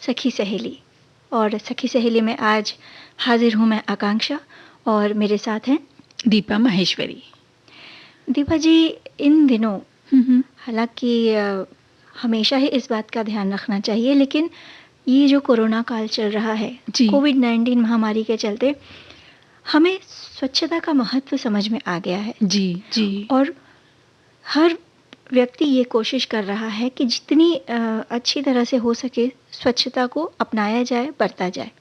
सखी सहेली। और सखी सहेली में आज हाजिर हूँ मैं आकांक्षा और मेरे साथ हैं दीपा माहेश्वरी। दीपा जी, इन दिनों हम्म। हालांकि हमेशा ही इस बात का ध्यान रखना चाहिए, लेकिन ये जो कोरोना काल चल रहा है, जी कोविड-19 महामारी के चलते हमें स्वच्छता का महत्व समझ में आ गया है। जी जी और हर व्यक्ति ये कोशिश कर रहा है कि जितनी अच्छी तरह से हो सके स्वच्छता को अपनाया जाए, बरता जाए।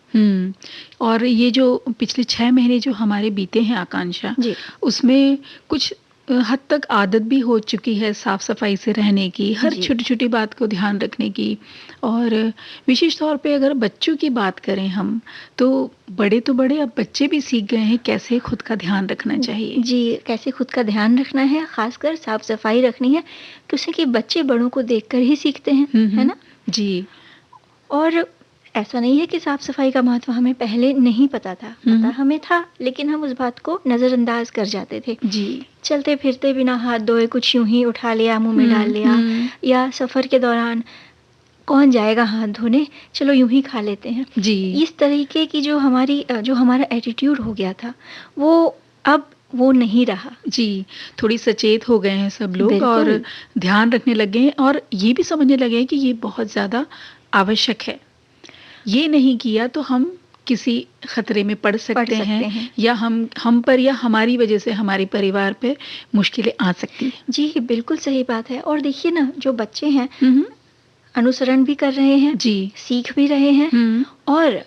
और ये जो पिछले 6 महीने जो हमारे बीते हैं आकांक्षा, जी उसमें कुछ हद तक आदत भी हो चुकी है साफ सफाई से रहने की, हर जी छोटी छोटी बात को ध्यान रखने की। और विशेष तौर पे अगर बच्चों की बात करें हम, तो बड़े अब बच्चे भी सीख गए हैं कैसे खुद का ध्यान रखना चाहिए। जी, कैसे खुद का ध्यान रखना है, खासकर साफ सफाई रखनी है, क्योंकि बच्चे बड़ों को देखकर ही सीखते हैं, है ना? जी। और ऐसा नहीं है कि साफ सफाई का महत्व हमें पहले नहीं पता था, पता हमें था, लेकिन हम उस बात को नज़रअंदाज कर जाते थे। जी चलते फिरते बिना हाथ धोए कुछ यूं ही उठा लिया, मुंह में डाल लिया, या सफ़र के दौरान कौन जाएगा हाथ धोने, चलो यूं ही खा लेते हैं। जी इस तरीके की जो हमारा एटीट्यूड हो गया था, वो अब वो नहीं रहा। जी, थोड़ी सचेत हो गए हैं सब लोग और बिल्कुल। ध्यान रखने लगे हैं और ये भी समझने लगे हैं कि ये बहुत ज़्यादा आवश्यक है। ये नहीं किया तो हम किसी खतरे में पड़ सकते हैं या हम पर या हमारी वजह से हमारे परिवार पे मुश्किलें आ सकती हैं। जी, बिल्कुल सही बात है। और देखिए ना, जो बच्चे हैं अनुसरण भी कर रहे हैं, जी सीख भी रहे हैं। और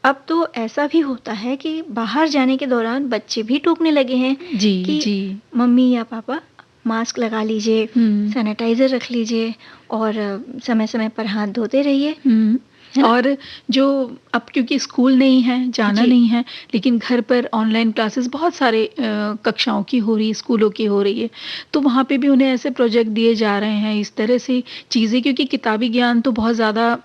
अब तो ऐसा भी होता है कि बाहर जाने के दौरान बच्चे भी टोकने लगे हैं जी कि जी मम्मी या पापा मास्क लगा लीजिए, सैनिटाइज़र रख लीजिए और समय समय पर हाथ धोते रहिए। और जो अब क्योंकि स्कूल नहीं है, जाना नहीं है, लेकिन घर पर ऑनलाइन क्लासेस बहुत सारे कक्षाओं की हो रही है, स्कूलों की हो रही है, तो वहाँ पे भी उन्हें ऐसे प्रोजेक्ट दिए जा रहे हैं, इस तरह से चीज़ें, क्योंकि किताबी ज्ञान तो बहुत ज़्यादा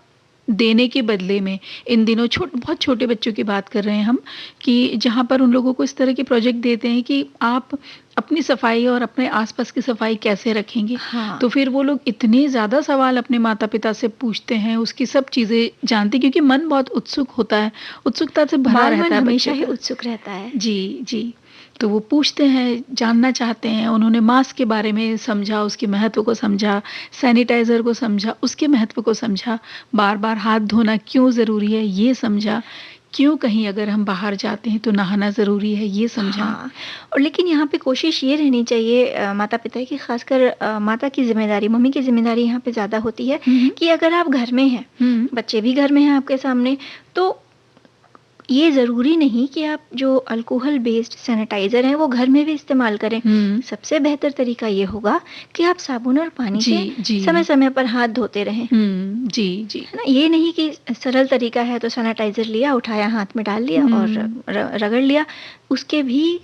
देने के बदले में इन दिनों बहुत छोटे बच्चों की बात कर रहे हैं हम, कि जहाँ पर उन लोगों को इस तरह के प्रोजेक्ट देते हैं कि आप अपनी सफाई और अपने आसपास की सफाई कैसे रखेंगे। हाँ। तो फिर वो लोग इतने ज़्यादा सवाल अपने माता पिता से पूछते हैं, उसकी सब चीज़ें जानते, क्योंकि मन बहुत उत्सुक होता है, उत्सुकता से भरा रहता है, हमेशा ही उत्सुक रहता है। जी जी। तो वो पूछते हैं, जानना चाहते हैं। उन्होंने मास्क के बारे में समझा, उसके महत्व को समझा, सैनिटाइज़र को समझा, उसके महत्व को समझा, बार बार हाथ धोना क्यों ज़रूरी है ये समझा, क्यों कहीं अगर हम बाहर जाते हैं तो नहाना ज़रूरी है ये समझा। हाँ। और लेकिन यहाँ पे कोशिश ये रहनी चाहिए माता पिता की, खासकर माता की जिम्मेदारी, मम्मी की जिम्मेदारी यहाँ पे ज़्यादा होती है कि अगर आप घर में हैं, बच्चे भी घर में हैं आपके सामने, तो ये ज़रूरी नहीं कि आप जो अल्कोहल बेस्ड सैनिटाइज़र हैं वो घर में भी इस्तेमाल करें। सबसे बेहतर तरीका ये होगा कि आप साबुन और पानी से समय समय पर हाथ धोते रहें। जी जी, है ना? ये नहीं कि सरल तरीका है तो सैनिटाइज़र लिया, उठाया, हाथ में डाल लिया और रगड़ लिया। उसके भी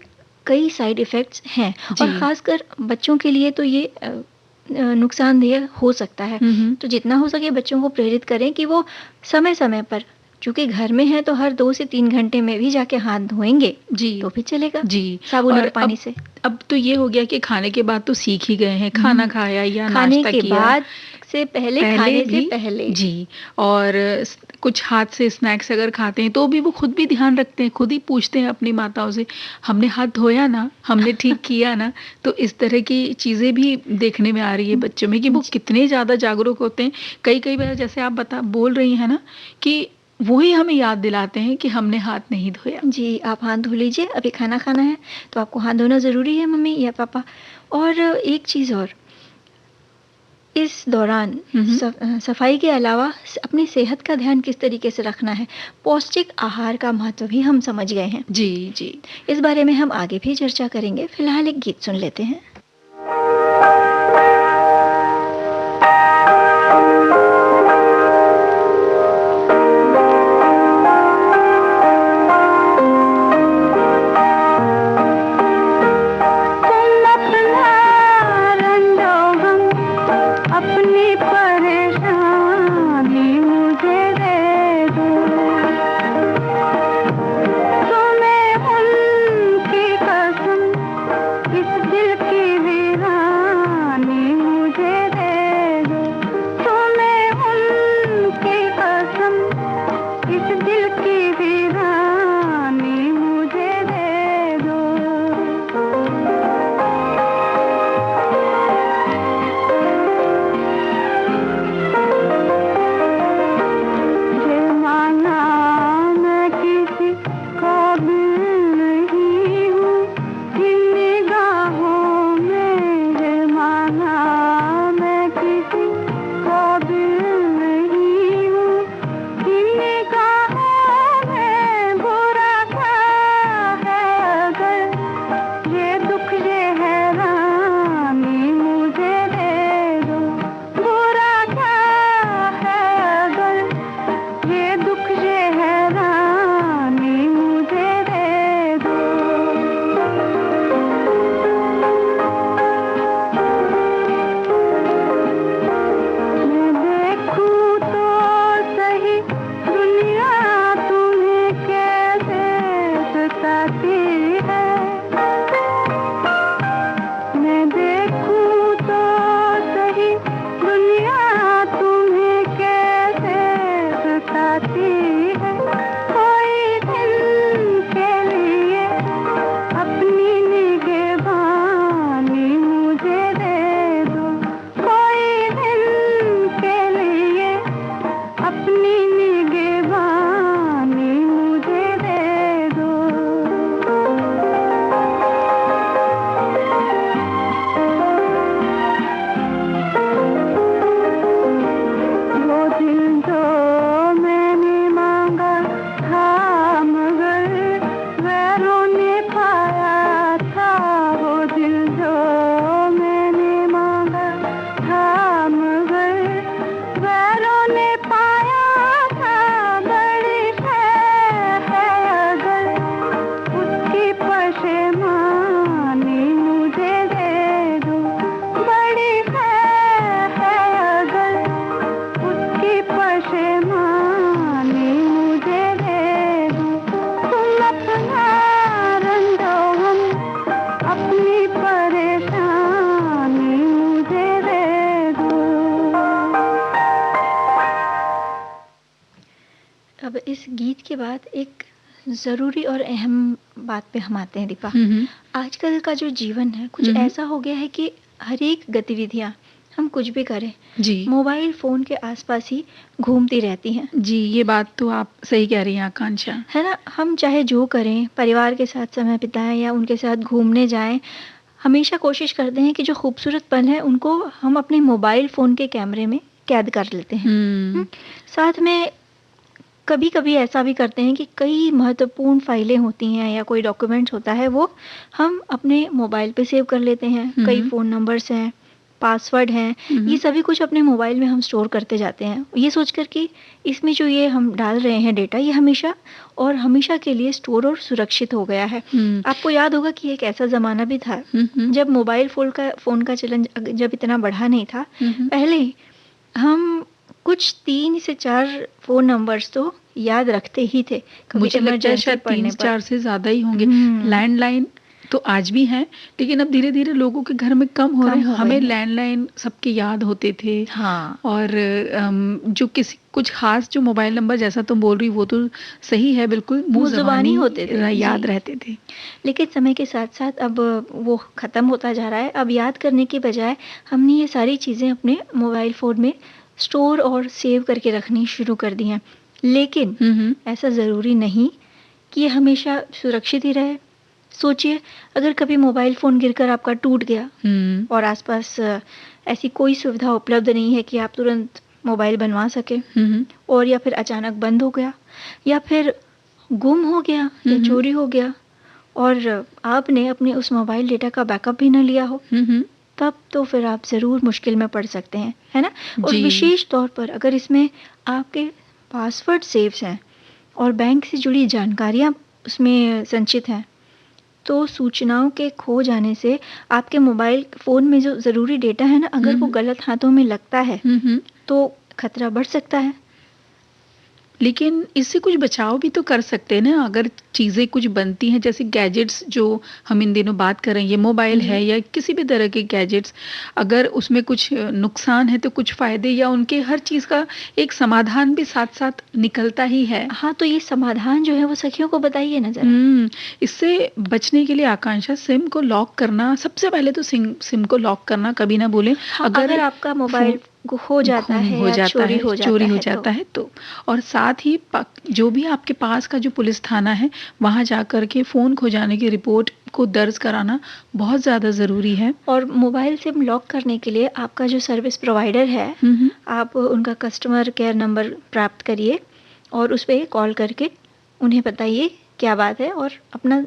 कई साइड इफ़ेक्ट्स हैं और ख़ासकर बच्चों के लिए तो ये नुकसानदेह हो सकता है। तो जितना हो सके बच्चों को प्रेरित करें कि वो समय समय पर, चूँकि घर में है तो हर 2 से 3 घंटे में भी जाके हाथ धोएंगे तो भी चलेगा, साबुन और पानी से। अब तो ये हो गया कि खाने के बाद तो सीख ही गए हैं, खाना खाया या खाने नाश्ता के किया, बाद से पहले खाने से पहले जी। और कुछ हाथ से स्नैक्स अगर खाते हैं तो भी वो खुद भी ध्यान रखते हैं, खुद ही पूछते हैं अपनी माताओं से, हमने हाथ धोया ना, हमने ठीक किया ना। तो इस तरह की चीज़ें भी देखने में आ रही है बच्चों में कि वो कितने ज़्यादा जागरूक होते हैं। कई बार जैसे आप बोल रही हैं ना, कि वो ही हमें याद दिलाते हैं कि हमने हाथ नहीं धोया। जी, आप हाथ धो लीजिए, अभी खाना खाना है तो आपको हाथ धोना ज़रूरी है मम्मी या पापा। और एक चीज़ और, इस दौरान सफाई के अलावा अपनी सेहत का ध्यान किस तरीके से रखना है, पौष्टिक आहार का महत्व भी हम समझ गए हैं। जी जी, इस बारे में हम आगे भी चर्चा करेंगे। फिलहाल एक गीत सुन लेते हैं। दिल की अब इस गीत के बाद एक ज़रूरी और अहम बात पे हम आते हैं दीपा। आजकल का जो जीवन है कुछ ऐसा हो गया है कि हर एक गतिविधियाँ हम कुछ भी करें, जी। मोबाइल फ़ोन के आसपास ही घूमती रहती हैं। जी, ये बात तो आप सही कह रही हैं आकांक्षा। है ना? हम चाहे जो करें, परिवार के साथ समय बिताएँ या उनके साथ घूमने जाएँ, हमेशा कोशिश करते हैं कि जो खूबसूरत पल हैं उनको हम अपने मोबाइल फ़ोन के कैमरे में कैद कर लेते हैं। साथ में कभी-कभी ऐसा भी करते हैं कि कई महत्वपूर्ण फाइलें होती हैं या कोई डॉक्यूमेंट्स होता है, वो हम अपने मोबाइल पे सेव कर लेते हैं। कई फ़ोन नंबर्स हैं, पासवर्ड हैं, ये सभी कुछ अपने मोबाइल में हम स्टोर करते जाते हैं। ये सोचकर कि इसमें जो ये हम डाल रहे हैं डेटा, ये हमेशा और हमेशा के लिए स्टोर और सुरक्षित हो गया है। आपको याद होगा कि एक ऐसा ज़माना भी था जब मोबाइल फ़ोन का चलन जब इतना बढ़ा नहीं था। पहले हम कुछ 3 से 4 फ़ोन नंबर्स तो याद रखते ही थे। मुझे लगता है शायद 3-4 से ज़्यादा ही होंगे। लैंडलाइन तो आज भी हैं, लेकिन अब धीरे-धीरे लोगों के घर में कम हो रहे हैं। हमें लैंडलाइन सबके याद होते थे। हाँ। और जो कुछ ख़ास जो मोबाइल नंबर जैसा तुम बोल रही वो तो सही है, बिल्कुल मुँह ज़बानी होते थे, याद रहते थे। लेकिन समय के साथ-साथ अब वो ख़त्म होता जा रहा है। अब याद करने की बजाय हमने ये सारी चीज़ें अपने मोबाइल फ़ोन में स्टोर और सेव करके रखनी शुरू कर दी हैं। लेकिन ऐसा ज़रूरी नहीं कि ये हमेशा सुरक्षित ही रहे। सोचिए, अगर कभी मोबाइल फ़ोन गिरकर आपका टूट गया और आसपास ऐसी कोई सुविधा उपलब्ध नहीं है कि आप तुरंत मोबाइल बनवा सकें, और या फिर अचानक बंद हो गया या फिर गुम हो गया या चोरी हो गया और आपने अपने उस मोबाइल डेटा का बैकअप भी न लिया हो, तब तो फिर आप ज़रूर मुश्किल में पड़ सकते हैं, है ना? और विशेष तौर पर अगर इसमें आपके पासवर्ड सेव्स हैं और बैंक से जुड़ी जानकारियाँ उसमें संचित हैं, तो सूचनाओं के खो जाने से आपके मोबाइल फ़ोन में जो ज़रूरी डेटा है ना, अगर वो गलत हाथों में लगता है तो खतरा बढ़ सकता है। लेकिन इससे कुछ बचाव भी तो कर सकते हैं ना, अगर चीज़ें कुछ बनती हैं जैसे गैजेट्स जो हम इन दिनों बात कर रहे हैं, ये मोबाइल है या किसी भी तरह के गैजेट्स, अगर उसमें कुछ नुकसान है तो कुछ फ़ायदे या उनके हर चीज़ का एक समाधान भी साथ-साथ निकलता ही है। हाँ, तो ये समाधान जो है वो सखियों को बताइए ना ज़रा। इससे बचने के लिए आकांक्षा सिम को लॉक करना, सबसे पहले तो सिम को लॉक करना कभी ना भूलें। हाँ, अगर आपका मोबाइल खो जाता है या चोरी हो जाता है तो और साथ ही जो भी आपके पास का जो पुलिस थाना है, वहाँ जाकर के फ़ोन खो जाने की रिपोर्ट को दर्ज कराना बहुत ज़्यादा ज़रूरी है। और मोबाइल सिम लॉक करने के लिए आपका जो सर्विस प्रोवाइडर है, आप उनका कस्टमर केयर नंबर प्राप्त करिए और उस पे कॉल करके उन्हें बताइए क्या बात है और अपना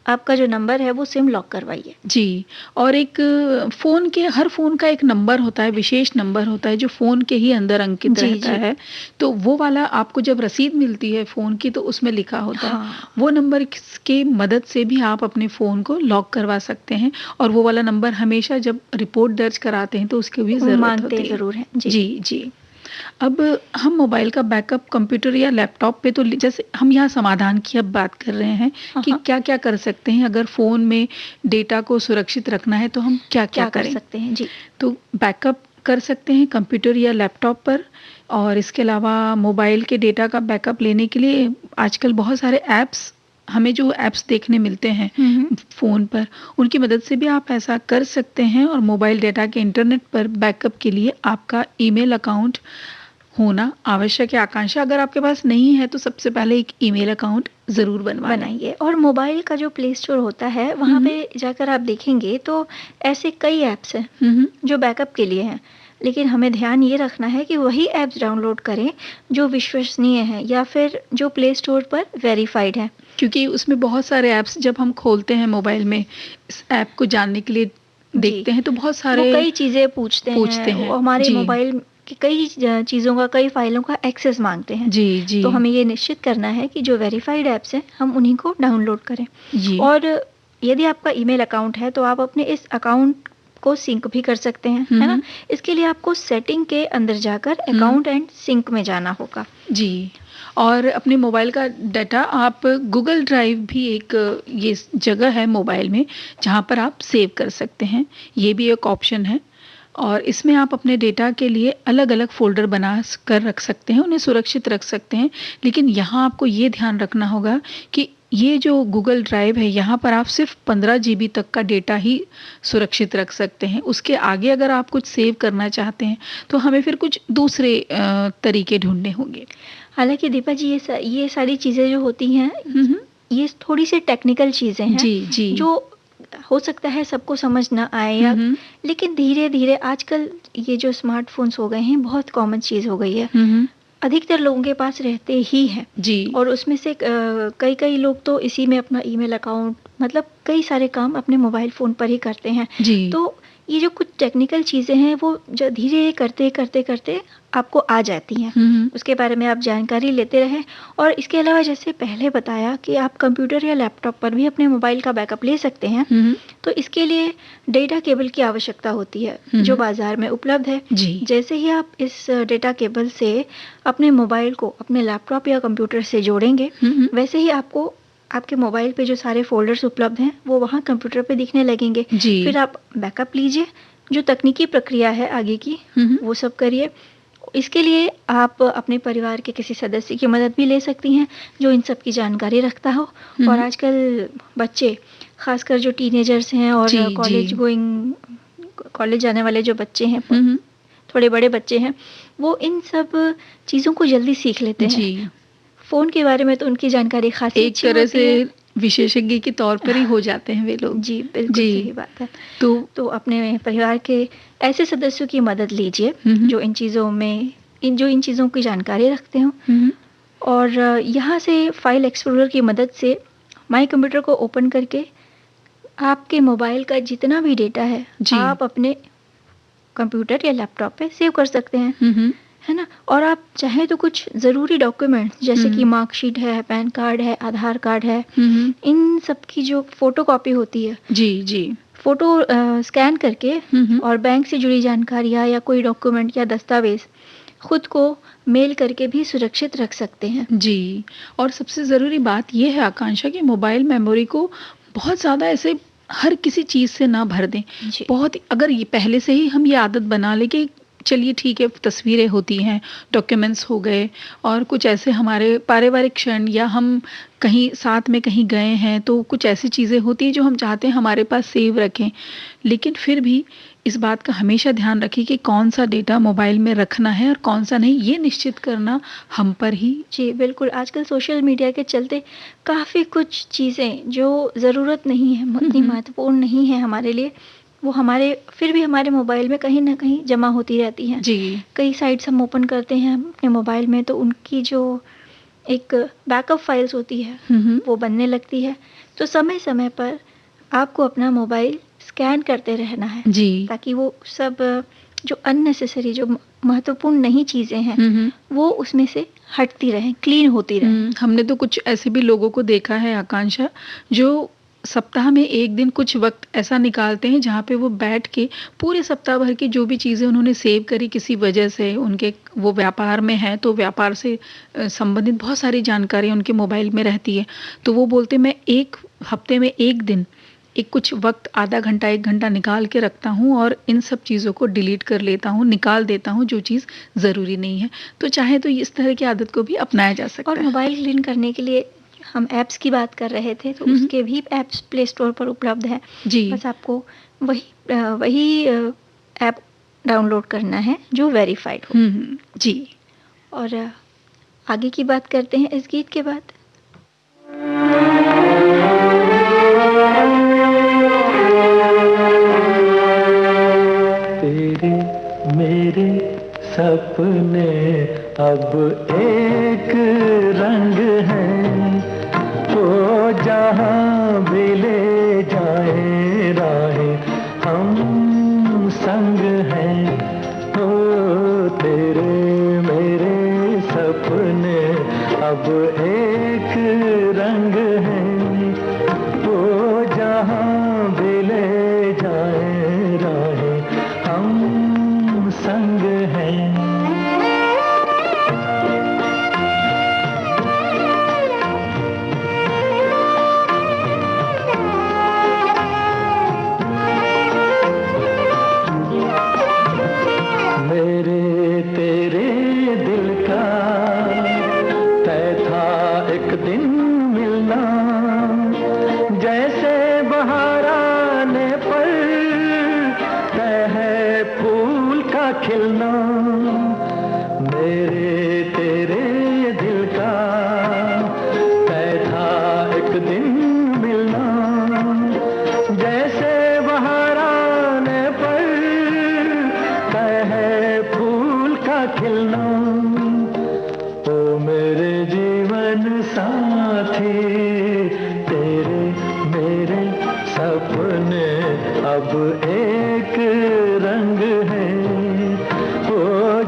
आपका जो नंबर है वो सिम लॉक करवाइए। जी, और एक हर फ़ोन का एक नंबर होता है, विशेष नंबर होता है जो फ़ोन के ही अंदर अंकित रहता है। तो वो वाला आपको जब रसीद मिलती है फ़ोन की तो उसमें लिखा होता है। वो नंबर की मदद से भी आप अपने फ़ोन को लॉक करवा सकते हैं और वो वाला नंबर हमेशा जब रिपोर्ट दर्ज कराते हैं तो उसकी भी ज़रूरत होती है। ज़रूर है। जी। अब हम मोबाइल का बैकअप कंप्यूटर या लैपटॉप पे तो जैसे हम यहाँ समाधान की अब बात कर रहे हैं कि क्या-क्या कर सकते हैं अगर फ़ोन में डेटा को सुरक्षित रखना है तो हम क्या-क्या कर सकते हैं? जी। तो बैकअप कर सकते हैं कंप्यूटर या लैपटॉप पर और इसके अलावा मोबाइल के डेटा का बैकअप लेने के लिए आजकल बहुत सारे ऐप्स हमें जो ऐप्स देखने मिलते हैं फ़ोन पर, उनकी मदद से भी आप ऐसा कर सकते हैं और मोबाइल डेटा के इंटरनेट पर बैकअप के लिए आपका ईमेल अकाउंट होना आवश्यक है आकांक्षा। अगर आपके पास नहीं है तो सबसे पहले एक ईमेल अकाउंट ज़रूर बनाइए। और मोबाइल का जो प्ले स्टोर होता है वहाँ पे जाकर आप देखेंगे तो ऐसे कई ऐप्स हैं जो बैकअप के लिए हैं, लेकिन हमें ध्यान ये रखना है कि वही ऐप्स डाउनलोड करें जो विश्वसनीय हैं या फिर जो प्ले स्टोर पर वेरीफाइड है, क्योंकि उसमें बहुत सारे ऐप्स जब हम खोलते हैं मोबाइल में इस ऐप को जानने के लिए देखते हैं तो बहुत सारे वो कई चीज़ें पूछते हैं। हमारे मोबाइल कि कई चीज़ों का, कई फाइलों का एक्सेस मांगते हैं। जी। तो हमें ये निश्चित करना है कि जो वेरीफाइड ऐप्स हैं हम उन्हीं को डाउनलोड करें। और यदि आपका ईमेल अकाउंट है तो आप अपने इस अकाउंट को सिंक भी कर सकते हैं, है ना? इसके लिए आपको सेटिंग के अंदर जाकर अकाउंट एंड सिंक में जाना होगा। जी, और अपने मोबाइल का डाटा आप गूगल ड्राइव भी एक ये जगह है मोबाइल में जहाँ पर आप सेव कर सकते हैं, ये भी एक ऑप्शन है। और इसमें आप अपने डेटा के लिए अलग-अलग फ़ोल्डर बना कर रख सकते हैं, उन्हें सुरक्षित रख सकते हैं। लेकिन यहाँ आपको ये ध्यान रखना होगा कि ये जो गूगल ड्राइव है, यहाँ पर आप सिर्फ़ 15 जीबी तक का डेटा ही सुरक्षित रख सकते हैं। उसके आगे अगर आप कुछ सेव करना चाहते हैं, तो हमें फिर कुछ दूसरे तरीके ढूँढने होंगे। हालाँकि दीपा जी, ये सारी चीज़ें जो होती हैं, हुँ, हुँ। ये थोड़ी-सी टेक्निकल चीज़ें हैं, जी, जी। जो हो सकता है सबको समझ ना आए, हुँ, या हुँ। लेकिन धीरे-धीरे आजकल ये जो स्मार्टफ़ोन्स हो गए हैं, बहुत कॉमन चीज़ हो गई है। हुँ, हुँ। अधिकतर लोगों के पास रहते ही हैं, जी। और उसमें से कई-कई लोग तो इसी में अपना ईमेल अकाउंट, मतलब कई सारे काम अपने मोबाइल फ़ोन पर ही करते हैं। जी। तो ये जो कुछ टेक्निकल चीज़ें हैं, वो जो धीरे करते आपको आ जाती हैं। हुँ, हुँ। उसके बारे में आप जानकारी लेते रहें, और इसके अलावा जैसे पहले बताया कि आप कंप्यूटर या लैपटॉप पर भी अपने मोबाइल का बैकअप ले सकते हैं। हुँ, हुँ। तो इसके लिए डेटा केबल की आवश्यकता होती है, हुँ, जो हुँ। बाज़ार में उपलब्ध है। जी। जैसे ही आप इस डेटा केबल से अपने मोबाइल को अपने लैपटॉप या कंप्यूटर से जोड़ेंगे, हुँ, हुँ। वैसे ही आपको आपके मोबाइल पे जो सारे फ़ोल्डर्स उपलब्ध हैं, वो वहाँ कंप्यूटर पे दिखने लगेंगे। जी। फिर आप बैकअप लीजिए, जो तकनीकी प्रक्रिया है आगे की, हुँ, हुँ। वो सब करिए। इसके लिए आप अपने परिवार के किसी सदस्य की मदद भी ले सकती हैं, जो इन सब की जानकारी रखता हो। हुँ, और हुँ। आजकल बच्चे, ख़ासकर जो टीनेजर्स हैं और जी, जी। कॉलेज जाने वाले जो बच्चे हैं, हुँ, हुँ। थोड़े बड़े बच्चे हैं, वो इन सब चीज़ों को जल्दी सीख लेते हैं। जी। फ़ोन के बारे में तो उनकी जानकारी ख़ासी एक अच्छी तरह से होती है। विशेषज्ञ के तौर पर ही हो जाते हैं वे लोग। जी, बिल्कुल जी। सही बात है। तो तो अपने परिवार के ऐसे सदस्यों की मदद लीजिए, हुँ, हुँ। जो इन चीज़ों की जानकारी रखते हों। हुँ, हुँ। और यहाँ से फ़ाइल एक्सप्लोरर की मदद से माई कंप्यूटर को ओपन करके आपके मोबाइल का जितना भी डेटा है, जी। आप अपने कंप्यूटर या लैपटॉप पे सेव कर सकते हैं, हुँ, हुँ। है ना? और आप चाहें तो कुछ ज़रूरी डॉक्यूमेंट्स, जैसे कि हुँ। मार्कशीट है, पैन कार्ड है, आधार कार्ड है, हुँ, हुँ। इन सब की जो फ़ोटोकॉपी होती है, जी, जी। फ़ोटो स्कैन करके, हुँ, हुँ। और बैंक से जुड़ी जानकारियाँ या कोई डॉक्यूमेंट या दस्तावेज़ खुद को मेल करके भी सुरक्षित रख सकते हैं। जी, और सबसे ज़रूरी बात ये है आकांक्षा कि मोबाइल मेमोरी को बहुत ज़्यादा ऐसे हर किसी चीज़ से ना भर दें। जी। बहुत अगर ये पहले से ही हम ये आदत बना लें कि चलिए ठीक है, तस्वीरें होती हैं, डॉक्यूमेंट्स हो गए और कुछ ऐसे हमारे पारिवारिक क्षण, या हम कहीं साथ में कहीं गए हैं, तो कुछ ऐसी चीज़ें होती हैं जो हम चाहते हैं हमारे पास सेव रखें। लेकिन फिर भी इस बात का हमेशा ध्यान रखें कि कौन-सा डेटा मोबाइल में रखना है और कौन-सा नहीं, ये निश्चित करना हम पर ही। जी, बिल्कुल। आजकल सोशल मीडिया के चलते काफ़ी कुछ चीज़ें जो ज़रूरत नहीं है, हुँ, इतनी हुँ। महत्वपूर्ण नहीं है हमारे लिए, वो फिर भी हमारे मोबाइल में कहीं न कहीं जमा होती रहती हैं। जी। कई साइट्स हम ओपन करते हैं अपने मोबाइल में, तो उनकी जो एक बैकअप फाइल्स होती है, हुँ, हुँ। वो बनने लगती है। तो समय-समय पर आपको अपना मोबाइल स्कैन करते रहना है, जी। ताकि वो सब जो अननेसेसरी, जो महत्वपूर्ण नहीं चीज़ें हैं, हुँ, हुँ। वो उसमें से हटती रहें, क्लीन होती रहें। हमने तो कुछ ऐसे भी लोगों को देखा है आकांक्षा, जो सप्ताह में 1 दिन कुछ वक़्त ऐसा निकालते हैं जहाँ पे वो बैठ के पूरे सप्ताह भर की जो भी चीज़ें उन्होंने सेव करी किसी वजह से, उनके वो व्यापार में हैं तो व्यापार से संबंधित बहुत सारी जानकारी उनके मोबाइल में रहती है। तो वो बोलते मैं 1 हफ्ते में 1 दिन एक कुछ वक़्त आधा घंटा 1 घंटा निकाल के रखता हूँ और इन सब चीज़ों को डिलीट कर लेता हूँ, निकाल देता हूँ जो चीज़ ज़रूरी नहीं है। तो चाहे तो इस तरह की आदत को भी अपनाया जा सकता और है। मोबाइल क्लीन करने के लिए हम ऐप्स की बात कर रहे थे, तो हुँ, हुँ। उसके भी ऐप्स प्ले स्टोर पर उपलब्ध हैं। जी। बस आपको वही ऐप डाउनलोड करना है जो वेरिफाइड हो। हुँ, हुँ। जी। और आगे की बात करते हैं इस गीत के बाद। तेरे मेरे सपने अब एक रंग हैं, वो जहाँ भी ले जाए राहें हम संग हैं। ओ तेरे मेरे सपने अब एक रंग हैं, वो जहाँ भी ले जाए राहें हम संग हैं। खिलना, मेरे तेरे दिल का तय था एक दिन मिलना, जैसे बहार आने पर तय है फूल का खिलना। ओ मेरे जीवन साथी, तेरे मेरे सपने अब एक रंग है, ओ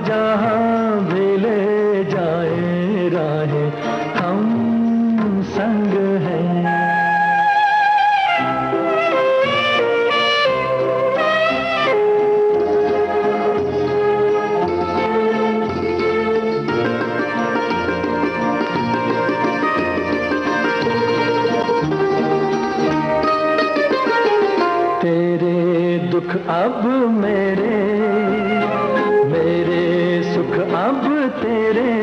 जहाँ भी ले जाए राहें हम संग हैं। तेरे दुख अब मेरे, मेरे सुख अब तेरे,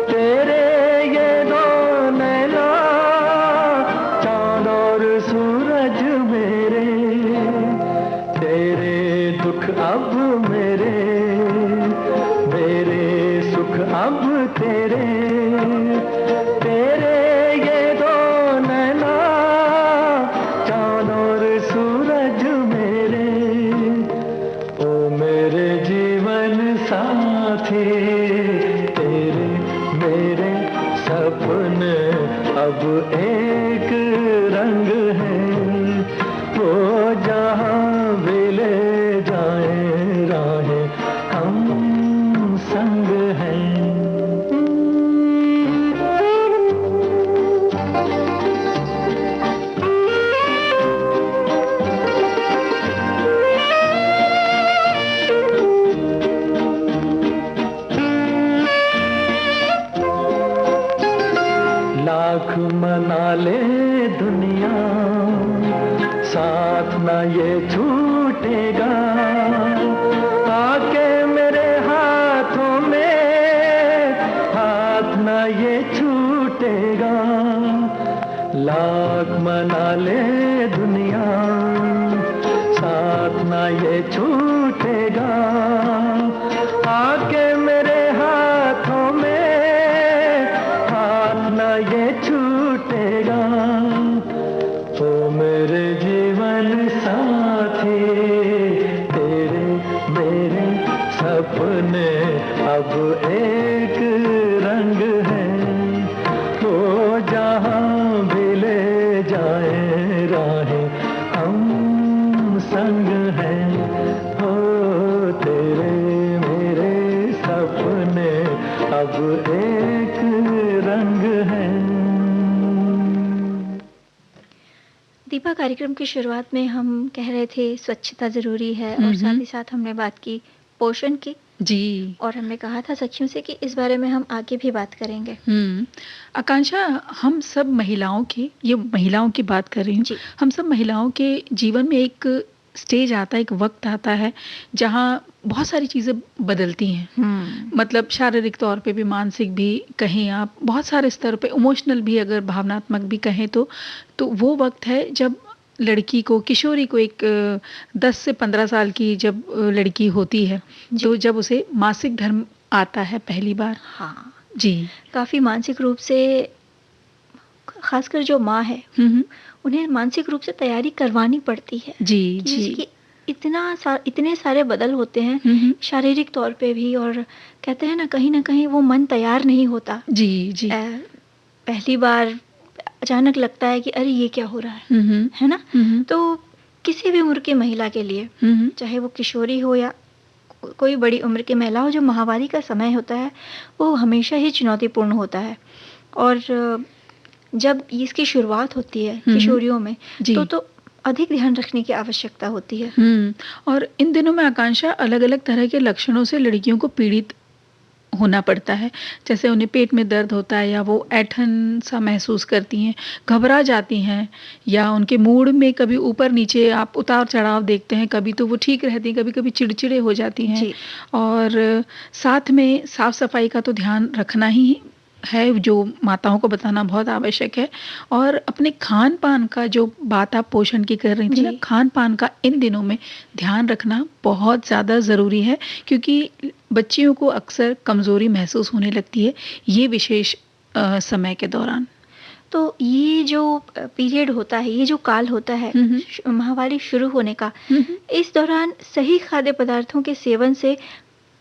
तेरे ये दो नैना चांद और सूरज मेरे, तेरे दुख अब मेरे, मेरे सुख अब तेरे, तेरे ये दो नैना चांद और सूरज मेरे। ओ मेरे जीवन साथी, तेरे मेरे सपने अब एक रंग है, वो जहाँ भी ले जाए राहें हम संग हैं। लाख मना ले दुनिया, साथ न ये छूटेगा, आके मेरे हाथों में हाथ न ये छूटेगा। लाख मना ले दुनिया, साथ न ये छूटेगा, आके मेरे हाथों में हाथ न ये छूटेगा। ओ मेरे जीवन साथी, तेरे मेरे सपने अब एक रंग है, वो जहाँ भी ले जाए राहें हम संग हैं। हो तेरे मेरे सपने अब एक रंग है। दीपा, कार्यक्रम की शुरुआत में हम कह रहे थे स्वच्छता ज़रूरी है और साथ ही साथ हमने बात की पोषण की, जी। और हमने कहा था सखियों से कि इस बारे में हम आगे भी बात करेंगे। आकांक्षा, हम सब महिलाओं की, ये महिलाओं की बात कर रही हूँ, जी। हम सब महिलाओं के जीवन में एक स्टेज आता है, एक वक्त आता है जहाँ बहुत सारी चीज़ें बदलती हैं। मतलब शारीरिक तौर पे भी, मानसिक भी कहें आप, बहुत सारे स्तर पे, इमोशनल भी, अगर भावनात्मक भी कहें तो वो वक्त है जब लड़की को, किशोरी को, एक 10 से 15 साल की जब लड़की होती है, तो जब उसे मासिक धर्म आता है पहली बार। हाँ जी। काफ़ी मानसिक रूप से, खासकर जो माँ है, उन्हें मानसिक रूप से तैयारी करवानी पड़ती है। जी जी। जी। इतने सारे बदल होते हैं शारीरिक तौर पे भी, और कहते हैं ना कहीं वो मन तैयार नहीं होता। जी जी। पहली बार अचानक लगता है कि अरे ये क्या हो रहा है ना। तो किसी भी उम्र की महिला के लिए, चाहे वो किशोरी हो या कोई बड़ी उम्र की महिला हो, जो माहवारी का समय होता है वो हमेशा ही चुनौतीपूर्ण होता है। और जब इसकी शुरुआत होती है किशोरियों में, तो अधिक ध्यान रखने की आवश्यकता होती है। और इन दिनों में आकांक्षा अलग अलग तरह के लक्षणों से लड़कियों को पीड़ित होना पड़ता है। जैसे उन्हें पेट में दर्द होता है, या वो ऐंठन सा महसूस करती हैं, घबरा जाती हैं, या उनके मूड में कभी ऊपर नीचे आप उतार चढ़ाव देखते हैं। कभी तो वो ठीक रहती हैं, कभी कभी चिड़चिड़े हो जाती हैं। और साथ में साफ सफाई का तो ध्यान रखना ही है जो माताओं को बताना बहुत आवश्यक है। और अपने खान-पान का जो बात आप पोषण की कर रही थी ना, जी। खान-पान का इन दिनों में ध्यान रखना बहुत ज़्यादा ज़रूरी है, क्योंकि बच्चियों को अक्सर कमज़ोरी महसूस होने लगती है ये विशेष समय के दौरान। तो ये जो पीरियड होता है, ये जो काल होता है हुँ, हुँ। महावारी शुरू होने का, हुँ, हुँ। इस दौरान सही खाद्य पदार्थों के सेवन से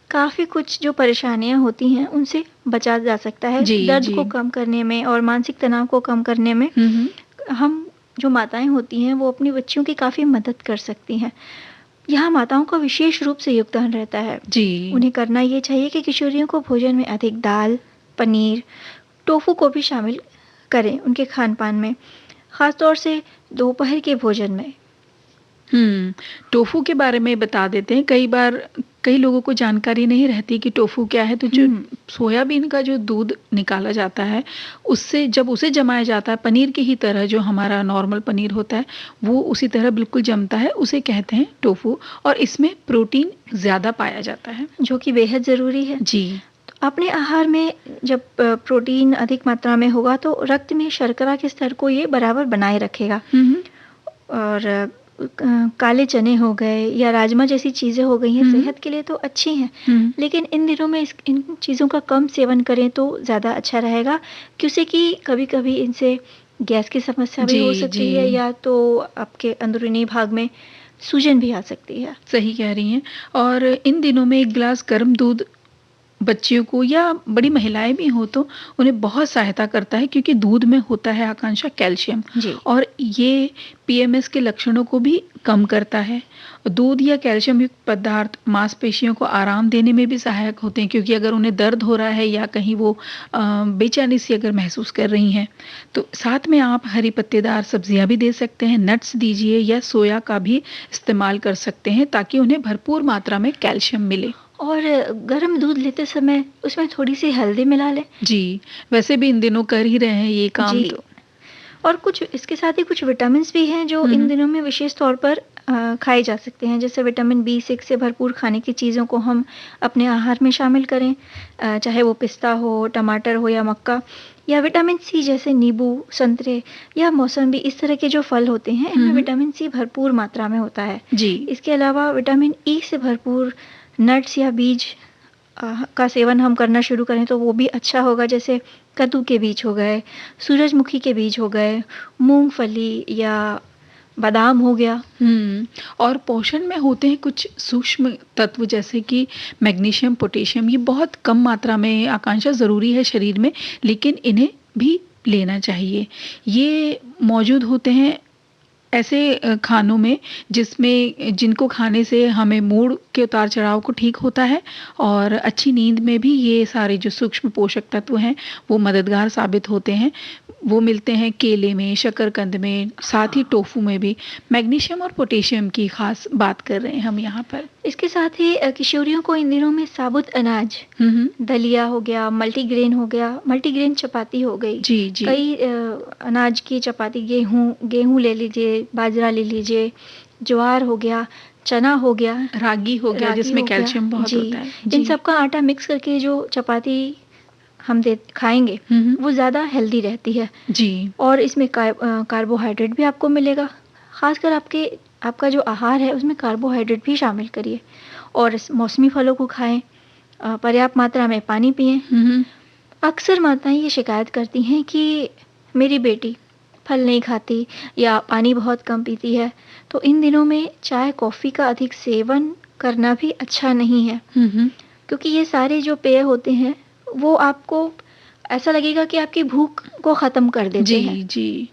काफ़ी कुछ जो परेशानियां होती हैं उनसे बचा जा सकता है। जी, दर्द जी। को कम करने में और मानसिक तनाव को कम करने में हुँ, हुँ। हम जो माताएं होती हैं वो अपनी बच्चियों की काफ़ी मदद कर सकती हैं। यहाँ माताओं का विशेष रूप से योगदान रहता है। जी। उन्हें करना ये चाहिए कि किशोरियों को भोजन में अधिक दाल, पनीर, टोफू को भी शामिल करें उनके खान-पान में, ख़ास तौर से दोपहर के भोजन में। टोफू के बारे में बता देते हैं। कई बार कई लोगों को जानकारी नहीं रहती कि टोफू क्या है, तो जो हुँ, सोयाबीन का जो दूध निकाला जाता है, उससे जब उसे जमाया जाता है, पनीर की ही तरह जो हमारा नॉर्मल पनीर होता है, वो उसी तरह बिल्कुल जमता है, उसे कहते हैं टोफू, और इसमें प्रोटीन ज़्यादा पाया जाता है। जो कि बेहद ज़रूरी है। जी। अपने आहार में जब प्रोटीन अधिक मात्रा में होगा तो रक्त में शर्करा के स्तर को ये बराबर बनाए रखेगा। हुँ, हुँ। और काले चने हो गए या राजमा जैसी चीज़ें हो गई हैं, हुँ, सेहत के लिए तो अच्छी हैं, हुँ। लेकिन इन दिनों में इन चीज़ों का कम सेवन करें तो ज़्यादा अच्छा रहेगा, क्योंकि कि कभी-कभी इनसे गैस की समस्या भी जी, हो जी। सकती है या तो आपके अंदरूनी भाग में सूजन भी आ सकती है। सही कह रही हैं। और इन दिनों में 1 ग्लास गर्म दूध बच्चियों को या बड़ी महिलाएं भी हो तो उन्हें बहुत सहायता करता है, क्योंकि दूध में होता है आकांक्षा कैल्शियम, जी। और ये पीएमएस के लक्षणों को भी कम करता है। दूध या कैल्शियम युक्त पदार्थ मांसपेशियों को आराम देने में भी सहायक होते हैं, क्योंकि अगर उन्हें दर्द हो रहा है या कहीं वो बेचैनी सी अगर महसूस कर रही हैं, तो साथ में आप हरी पत्तेदार सब्जियां भी दे सकते हैं, नट्स दीजिए या सोया का भी इस्तेमाल कर सकते हैं, ताकि उन्हें भरपूर मात्रा में कैल्शियम मिले। और गर्म दूध लेते समय उसमें थोड़ी-सी हल्दी मिला लें। जी, वैसे भी इन दिनों कर ही रहे हैं ये काम जी। तो। और कुछ इसके साथ ही कुछ विटामिन्स भी हैं जो हुँ, इन हुँ। दिनों में विशेष तौर पर खाए जा सकते हैं। जैसे विटामिन बी6 से भरपूर खाने की चीज़ों को हम अपने आहार में शामिल करें, चाहे वो पिस्ता हो, टमाटर हो या मक्का, या विटामिन सी जैसे नींबू, संतरे या मौसम्बी, इस तरह के जो फल होते हैं हुँ, इनमें हुँ। विटामिन सी भरपूर मात्रा में होता है। जी। इसके अलावा विटामिन ई से भरपूर नट्स या बीज का सेवन हम करना शुरू करें तो वो भी अच्छा होगा। जैसे कद्दू के बीज हो गए, सूरजमुखी के बीज हो गए, मूंगफली या बादाम हो गया। और पोषण में होते हैं कुछ सूक्ष्म तत्व, जैसे कि मैग्नीशियम, पोटेशियम, ये बहुत कम मात्रा में आकांक्षा ज़रूरी है शरीर में, लेकिन इन्हें भी लेना चाहिए। ये मौजूद होते हैं ऐसे खानों में जिसमें जिनको खाने से हमें मूड के उतार-चढ़ाव को ठीक होता है, और अच्छी नींद में भी ये सारे जो सूक्ष्म पोषक तत्व हैं, वो मददगार साबित होते हैं। वो मिलते हैं केले में, शकरकंद में, साथ ही टोफू में भी। मैग्नीशियम और पोटेशियम की ख़ास बात कर रहे हैं हम यहाँ पर। इसके साथ ही किशोरियों को इन दिनों में साबुत अनाज, हुँ, हुँ। दलिया हो गया, मल्टीग्रेन हो गया, मल्टीग्रेन चपाती हो गई, जी, जी। कई अनाज की चपाती, गेहूँ गेहूँ ले लीजिए, बाजरा ले लीजिए, ज्वार हो गया, चना हो गया, रागी हो गया रागी जिसमें हो गया। कैल्शियम बहुत जी, होता है। इन जी। सब का आटा मिक्स करके जो चपाती हम खाएँगे, हुँ, हुँ। वो ज़्यादा हेल्दी रहती है जी। और इसमें कार्बोहाइड्रेट भी आपको मिलेगा। ख़ासकर आपका जो आहार है उसमें कार्बोहाइड्रेट भी शामिल करिए और इस मौसमी फलों को खाएँ, पर्याप्त मात्रा में पानी पिएँ। हुँ, हुँ। अक्सर माताएँ ये शिकायत करती हैं कि मेरी बेटी फल नहीं खाती या पानी बहुत कम पीती है, तो इन दिनों में चाय, कॉफ़ी का अधिक सेवन करना भी अच्छा नहीं है, हुँ, हुँ। क्योंकि ये सारे जो पेय होते हैं, वो आपको ऐसा लगेगा कि आपकी भूख को ख़त्म कर देते हैं। जी, जी।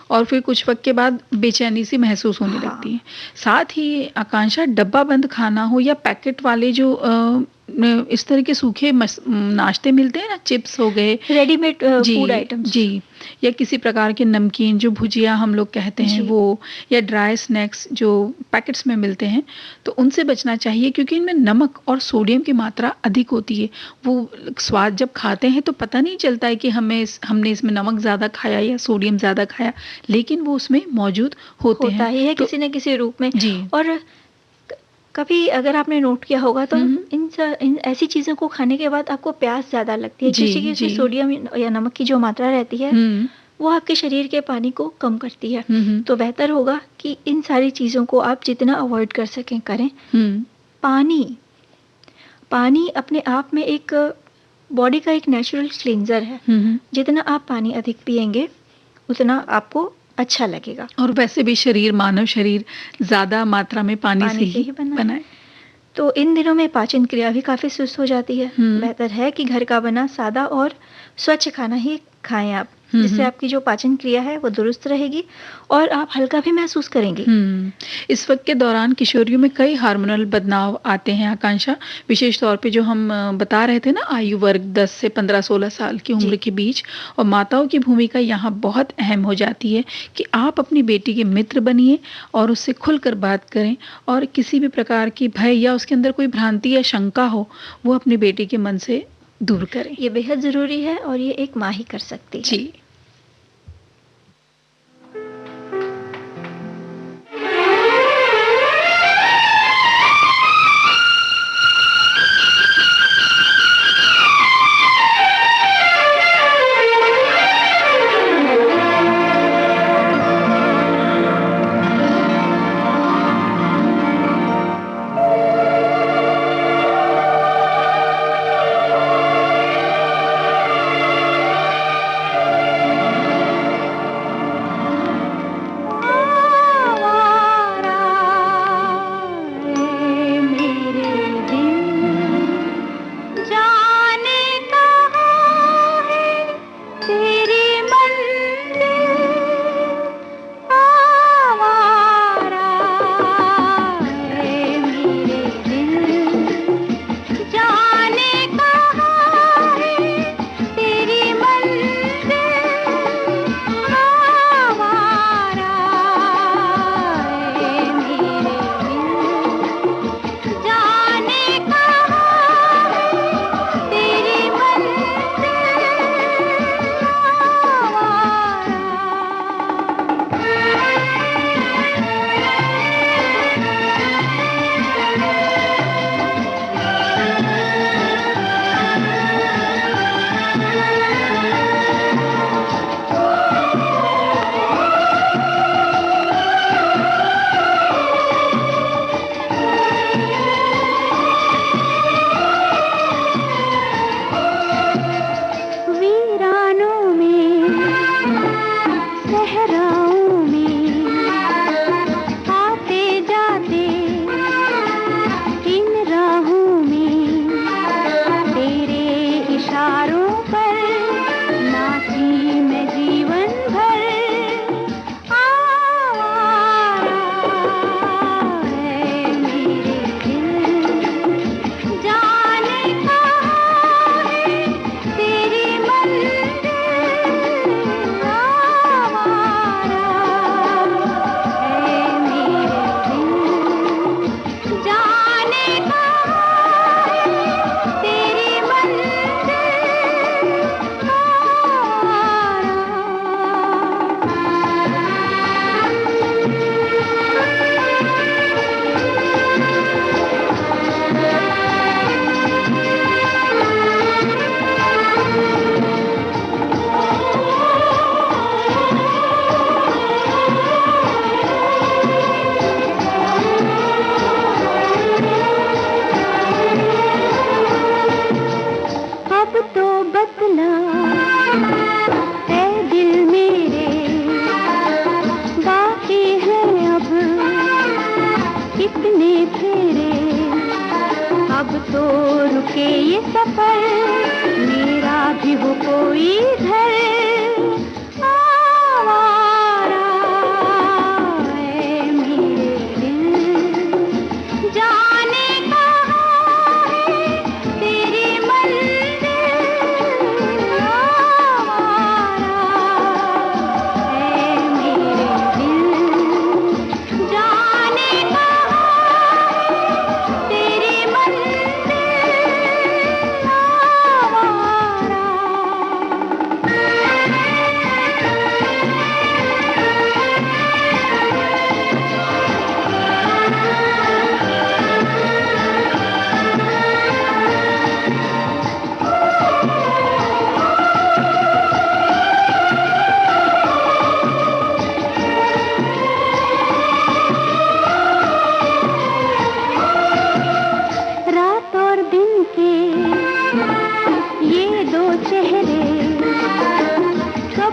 और फिर कुछ वक़्त के बाद बेचैनी-सी महसूस होने लगती हाँ, है। साथ ही आकांक्षा डब्बा बंद खाना हो या पैकेट वाले जो इस तरह के सूखे नाश्ते मिलते हैं ना, चिप्स हो गए, रेडीमेड फूड जी, आइटम्स। जी। या किसी प्रकार के नमकीन जो भुजिया हम लोग कहते हैं जी। वो, या ड्राई स्नैक्स जो पैकेट्स में मिलते हैं, तो उनसे बचना चाहिए, क्योंकि इनमें नमक और सोडियम की मात्रा अधिक होती है। वो स्वाद जब खाते हैं तो पता नहीं चलता है कि हमने इसमें नमक ज़्यादा खाया या सोडियम ज़्यादा खाया, लेकिन वो उसमें मौजूद होते होता हैं। ही है तो किसी न किसी रूप में। जी। और कभी अगर आपने नोट किया होगा तो हुँ। इन ऐसी चीज़ों को खाने के बाद आपको प्यास ज़्यादा लगती है, जी, क्योंकि उसमें जी। सोडियम या नमक की जो मात्रा रहती है, हुँ। वो आपके शरीर के पानी को कम करती है। हुँ। तो बेहतर होगा कि इन सारी चीज़ों को आप जितना अवॉइड कर सकें करें। हुँ। पानी पानी अपने आप में एक बॉडी का एक नेचुरल क्लींजर है। हुँ। जितना आप पानी अधिक पिएंगे उतना आपको अच्छा लगेगा। और वैसे भी मानव शरीर ज़्यादा मात्रा में पानी से पानी से ही ही बना बना है। है। तो इन दिनों में पाचन क्रिया भी काफ़ी सुस्त हो जाती है। हुँ। बेहतर है कि घर का बना सादा और स्वच्छ खाना ही खाएँ आप, हुँ, जिससे हुँ। आपकी जो पाचन क्रिया है वो दुरुस्त रहेगी और आप हल्का भी महसूस करेंगी। इस वक़्त के दौरान किशोरियों में कई हार्मोनल बदलाव आते हैं आकांक्षा, विशेष तौर पे जो हम बता रहे थे ना, आयु वर्ग 10 से 15-16 साल की उम्र जी। के बीच, और माताओं की भूमिका यहाँ बहुत अहम हो जाती है कि आप अपनी बेटी के मित्र बनिए और उससे खुलकर बात करें, और किसी भी प्रकार की भय या उसके अंदर कोई भ्रांति या शंका हो, वो अपनी बेटी के मन से दूर करें। ये बेहद ज़रूरी है और ये एक माँ ही कर सकती है। जी।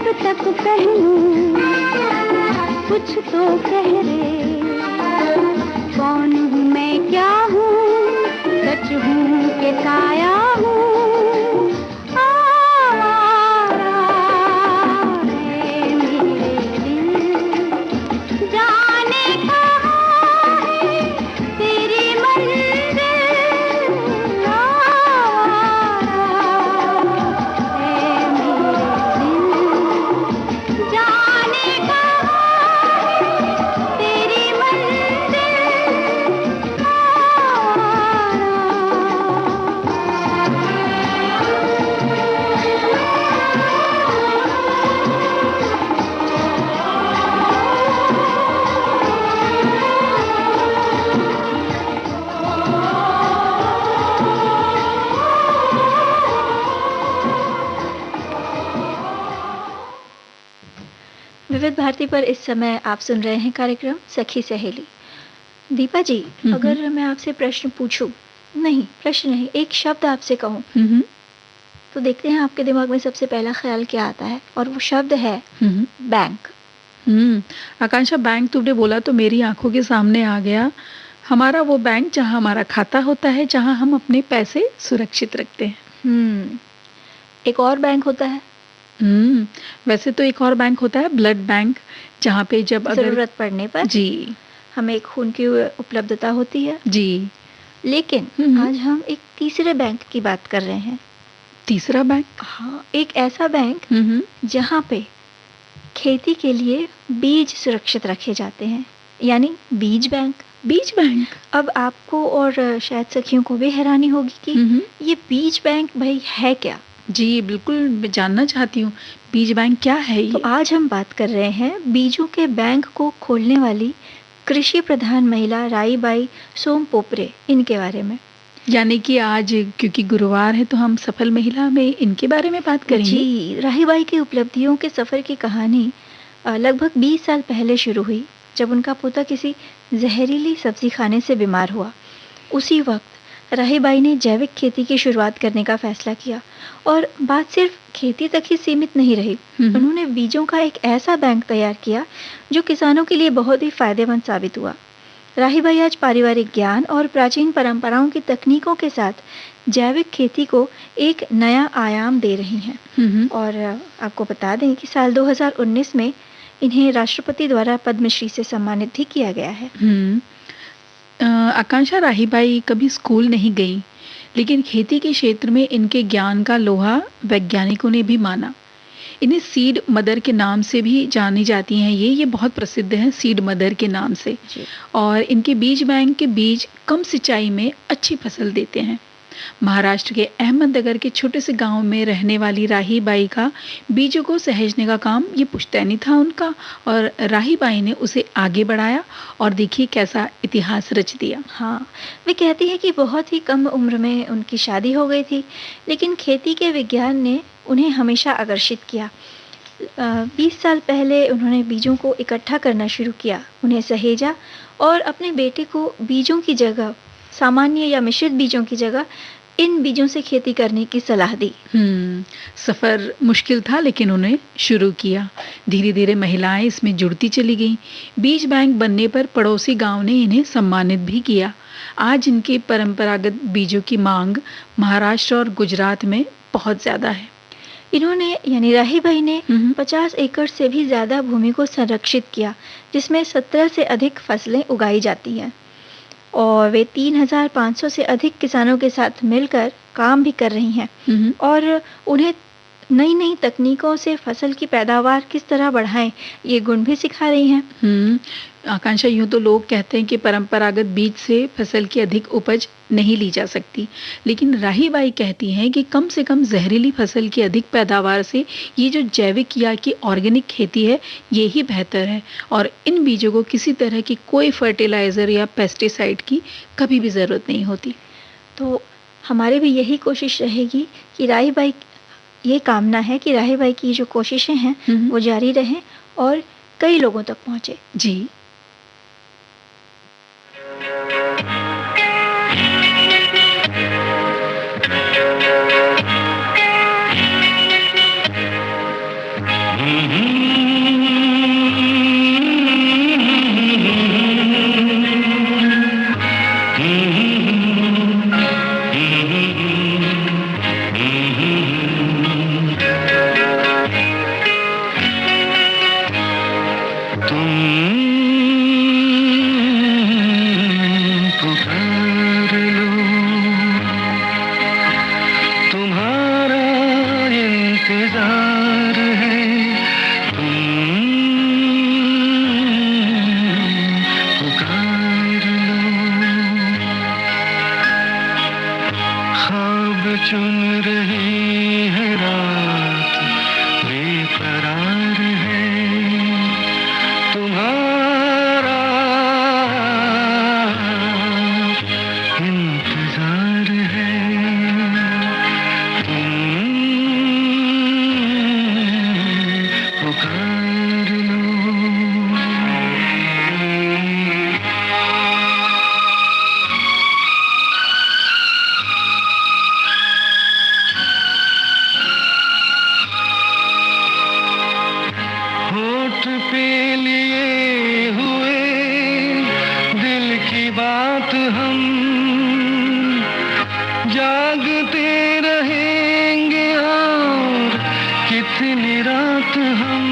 कब तक पहनूं, कुछ तो कह रे, कौन हूँ मैं, क्या हूँ, सच हूँ कि साया हूँ, आवारा है मेरे दिल, जाने कहाँ है तेरी मंजिल, आवारा है मेरे दिल, जाने कहाँ है तेरी मंजिल, आवारा। विविध भारती पर इस समय आप सुन रहे हैं कार्यक्रम सखी सहेली। दीपा जी, अगर मैं आपसे प्रश्न पूछूं, नहीं प्रश्न नहीं, एक शब्द आपसे कहूं, तो देखते हैं आपके दिमाग में सबसे पहला ख्याल क्या आता है, और वो शब्द है बैंक। आकांक्षा, बैंक तुमने बोला तो मेरी आंखों के सामने आ गया हमारा वो बैंक जहां हमारा खाता होता है, जहां हम अपने पैसे सुरक्षित रखते हैं। एक और बैंक होता है, वैसे तो एक और बैंक होता है ब्लड बैंक, जहाँ पे जब अगर जरूरत पड़ने पर जी हमें खून की उपलब्धता होती है जी। लेकिन आज हम एक तीसरे बैंक की बात कर रहे हैं। तीसरा बैंक? हाँ, एक ऐसा बैंक जहाँ पे खेती के लिए बीज सुरक्षित रखे जाते हैं, यानी बीज बैंक। बीज बैंक? अब आपको और शायद सखियों को भी हैरानी होगी कि ये बीज बैंक भाई है क्या। जी बिल्कुल, मैं जानना चाहती हूँ बीज बैंक क्या है ये? तो आज हम बात कर रहे हैं बीजों के बैंक को खोलने वाली कृषि प्रधान महिला राईबाई सोमपोपरे, इनके बारे में। यानी कि आज क्योंकि गुरुवार है तो हम सफल महिला में इनके बारे में बात करेंगे। जी, राहीबाई की उपलब्धियों के सफर की कहानी लगभग 20 साल पहले शुरू हुई, जब उनका पोता किसी जहरीली सब्जी खाने से बीमार हुआ। उसी वक्त राहीबाई ने जैविक खेती की शुरुआत करने का फैसला किया, और बात सिर्फ खेती तक ही सीमित नहीं रही। उन्होंने बीजों का एक ऐसा बैंक तैयार किया जो किसानों के लिए बहुत ही फायदेमंद साबित हुआ। राहीबाई आज पारिवारिक ज्ञान और प्राचीन परंपराओं की तकनीकों के साथ जैविक खेती को एक नया आयाम दे रही हैं। और आपको बता दें कि साल 2019 में इन्हें राष्ट्रपति द्वारा पद्मश्री से सम्मानित भी किया गया है। आकांक्षा, राहीबाई कभी स्कूल नहीं गई, लेकिन खेती के क्षेत्र में इनके ज्ञान का लोहा वैज्ञानिकों ने भी माना। इन्हें सीड मदर के नाम से भी जानी जाती हैं, ये बहुत प्रसिद्ध है सीड मदर के नाम से। और इनके बीज बैंक के बीज कम सिंचाई में अच्छी फसल देते हैं। महाराष्ट्र के अहमदनगर के छोटे से गांव में रहने वाली राहीबाई का बीजों को सहेजने का काम ये पुश्तैनी था उनका, और राहीबाई ने उसे आगे बढ़ाया और देखिए कैसा इतिहास रच दिया। हाँ, वे कहती है कि बहुत ही कम उम्र में उनकी शादी हो गई थी, लेकिन खेती के विज्ञान ने उन्हें हमेशा आकर्षित किया। 20 साल पहले उन्होंने बीजों को इकट्ठा करना शुरू किया, उन्हें सहेजा और अपने बेटे को बीजों की जगह, सामान्य या मिश्रित बीजों की जगह इन बीजों से खेती करने की सलाह दी। सफ़र मुश्किल था, लेकिन उन्हें शुरू किया। धीरे धीरे महिलाएं इसमें जुड़ती चली गईं। बीज बैंक बनने पर पड़ोसी गांव ने इन्हें सम्मानित भी किया। आज इनके परंपरागत बीजों की मांग महाराष्ट्र और गुजरात में बहुत ज़्यादा है। इन्होंने यानी राहीबाई ने 50 एकड़ से भी ज़्यादा भूमि को संरक्षित किया, जिसमें 17 से अधिक फसलें उगाई जाती हैं, और वे 3500 से अधिक किसानों के साथ मिलकर काम भी कर रही हैं, और उन्हें नई नई तकनीकों से फसल की पैदावार किस तरह बढ़ाएं, ये गुण भी सिखा रही हैं। आकांक्षा, यूँ तो लोग कहते हैं कि परंपरागत बीज से फसल की अधिक उपज नहीं ली जा सकती, लेकिन राहीबाई कहती हैं कि कम से कम जहरीली फसल की अधिक पैदावार से ये जो जैविक या कि ऑर्गेनिक खेती है, ये ही बेहतर है, और इन बीजों को किसी तरह की कोई फर्टिलाइज़र या पेस्टिसाइड की कभी भी ज़रूरत नहीं होती। तो हमारी भी यही कोशिश रहेगी कि राहीबाई, ये कामना है कि राहीबाई की जो कोशिशें हैं वो जारी रहें और कई लोगों तक पहुँचे। जी। इंतजार है, तुम पुकार लो। ख्वाब चुन रही है रात, बेकरार है तुम्हारा इंतजार है, तुम पुकार लो। होठ पे लिए हुए दिल की बात हम जागते रहेंगे और कितनी रात हम।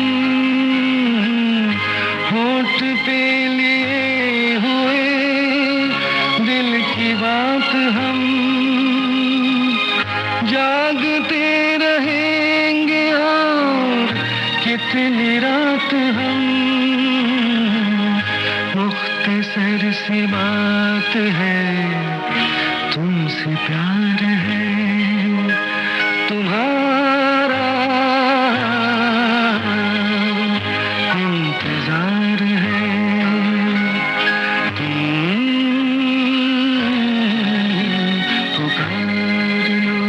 होठ पे लिए हुए दिल की बात हम जागते रहेंगे और कितनी रात हम। मुख्तसर सी बात है, तुमसे प्यार है तुम्हारा इंतजार है, तुम पुकार लो।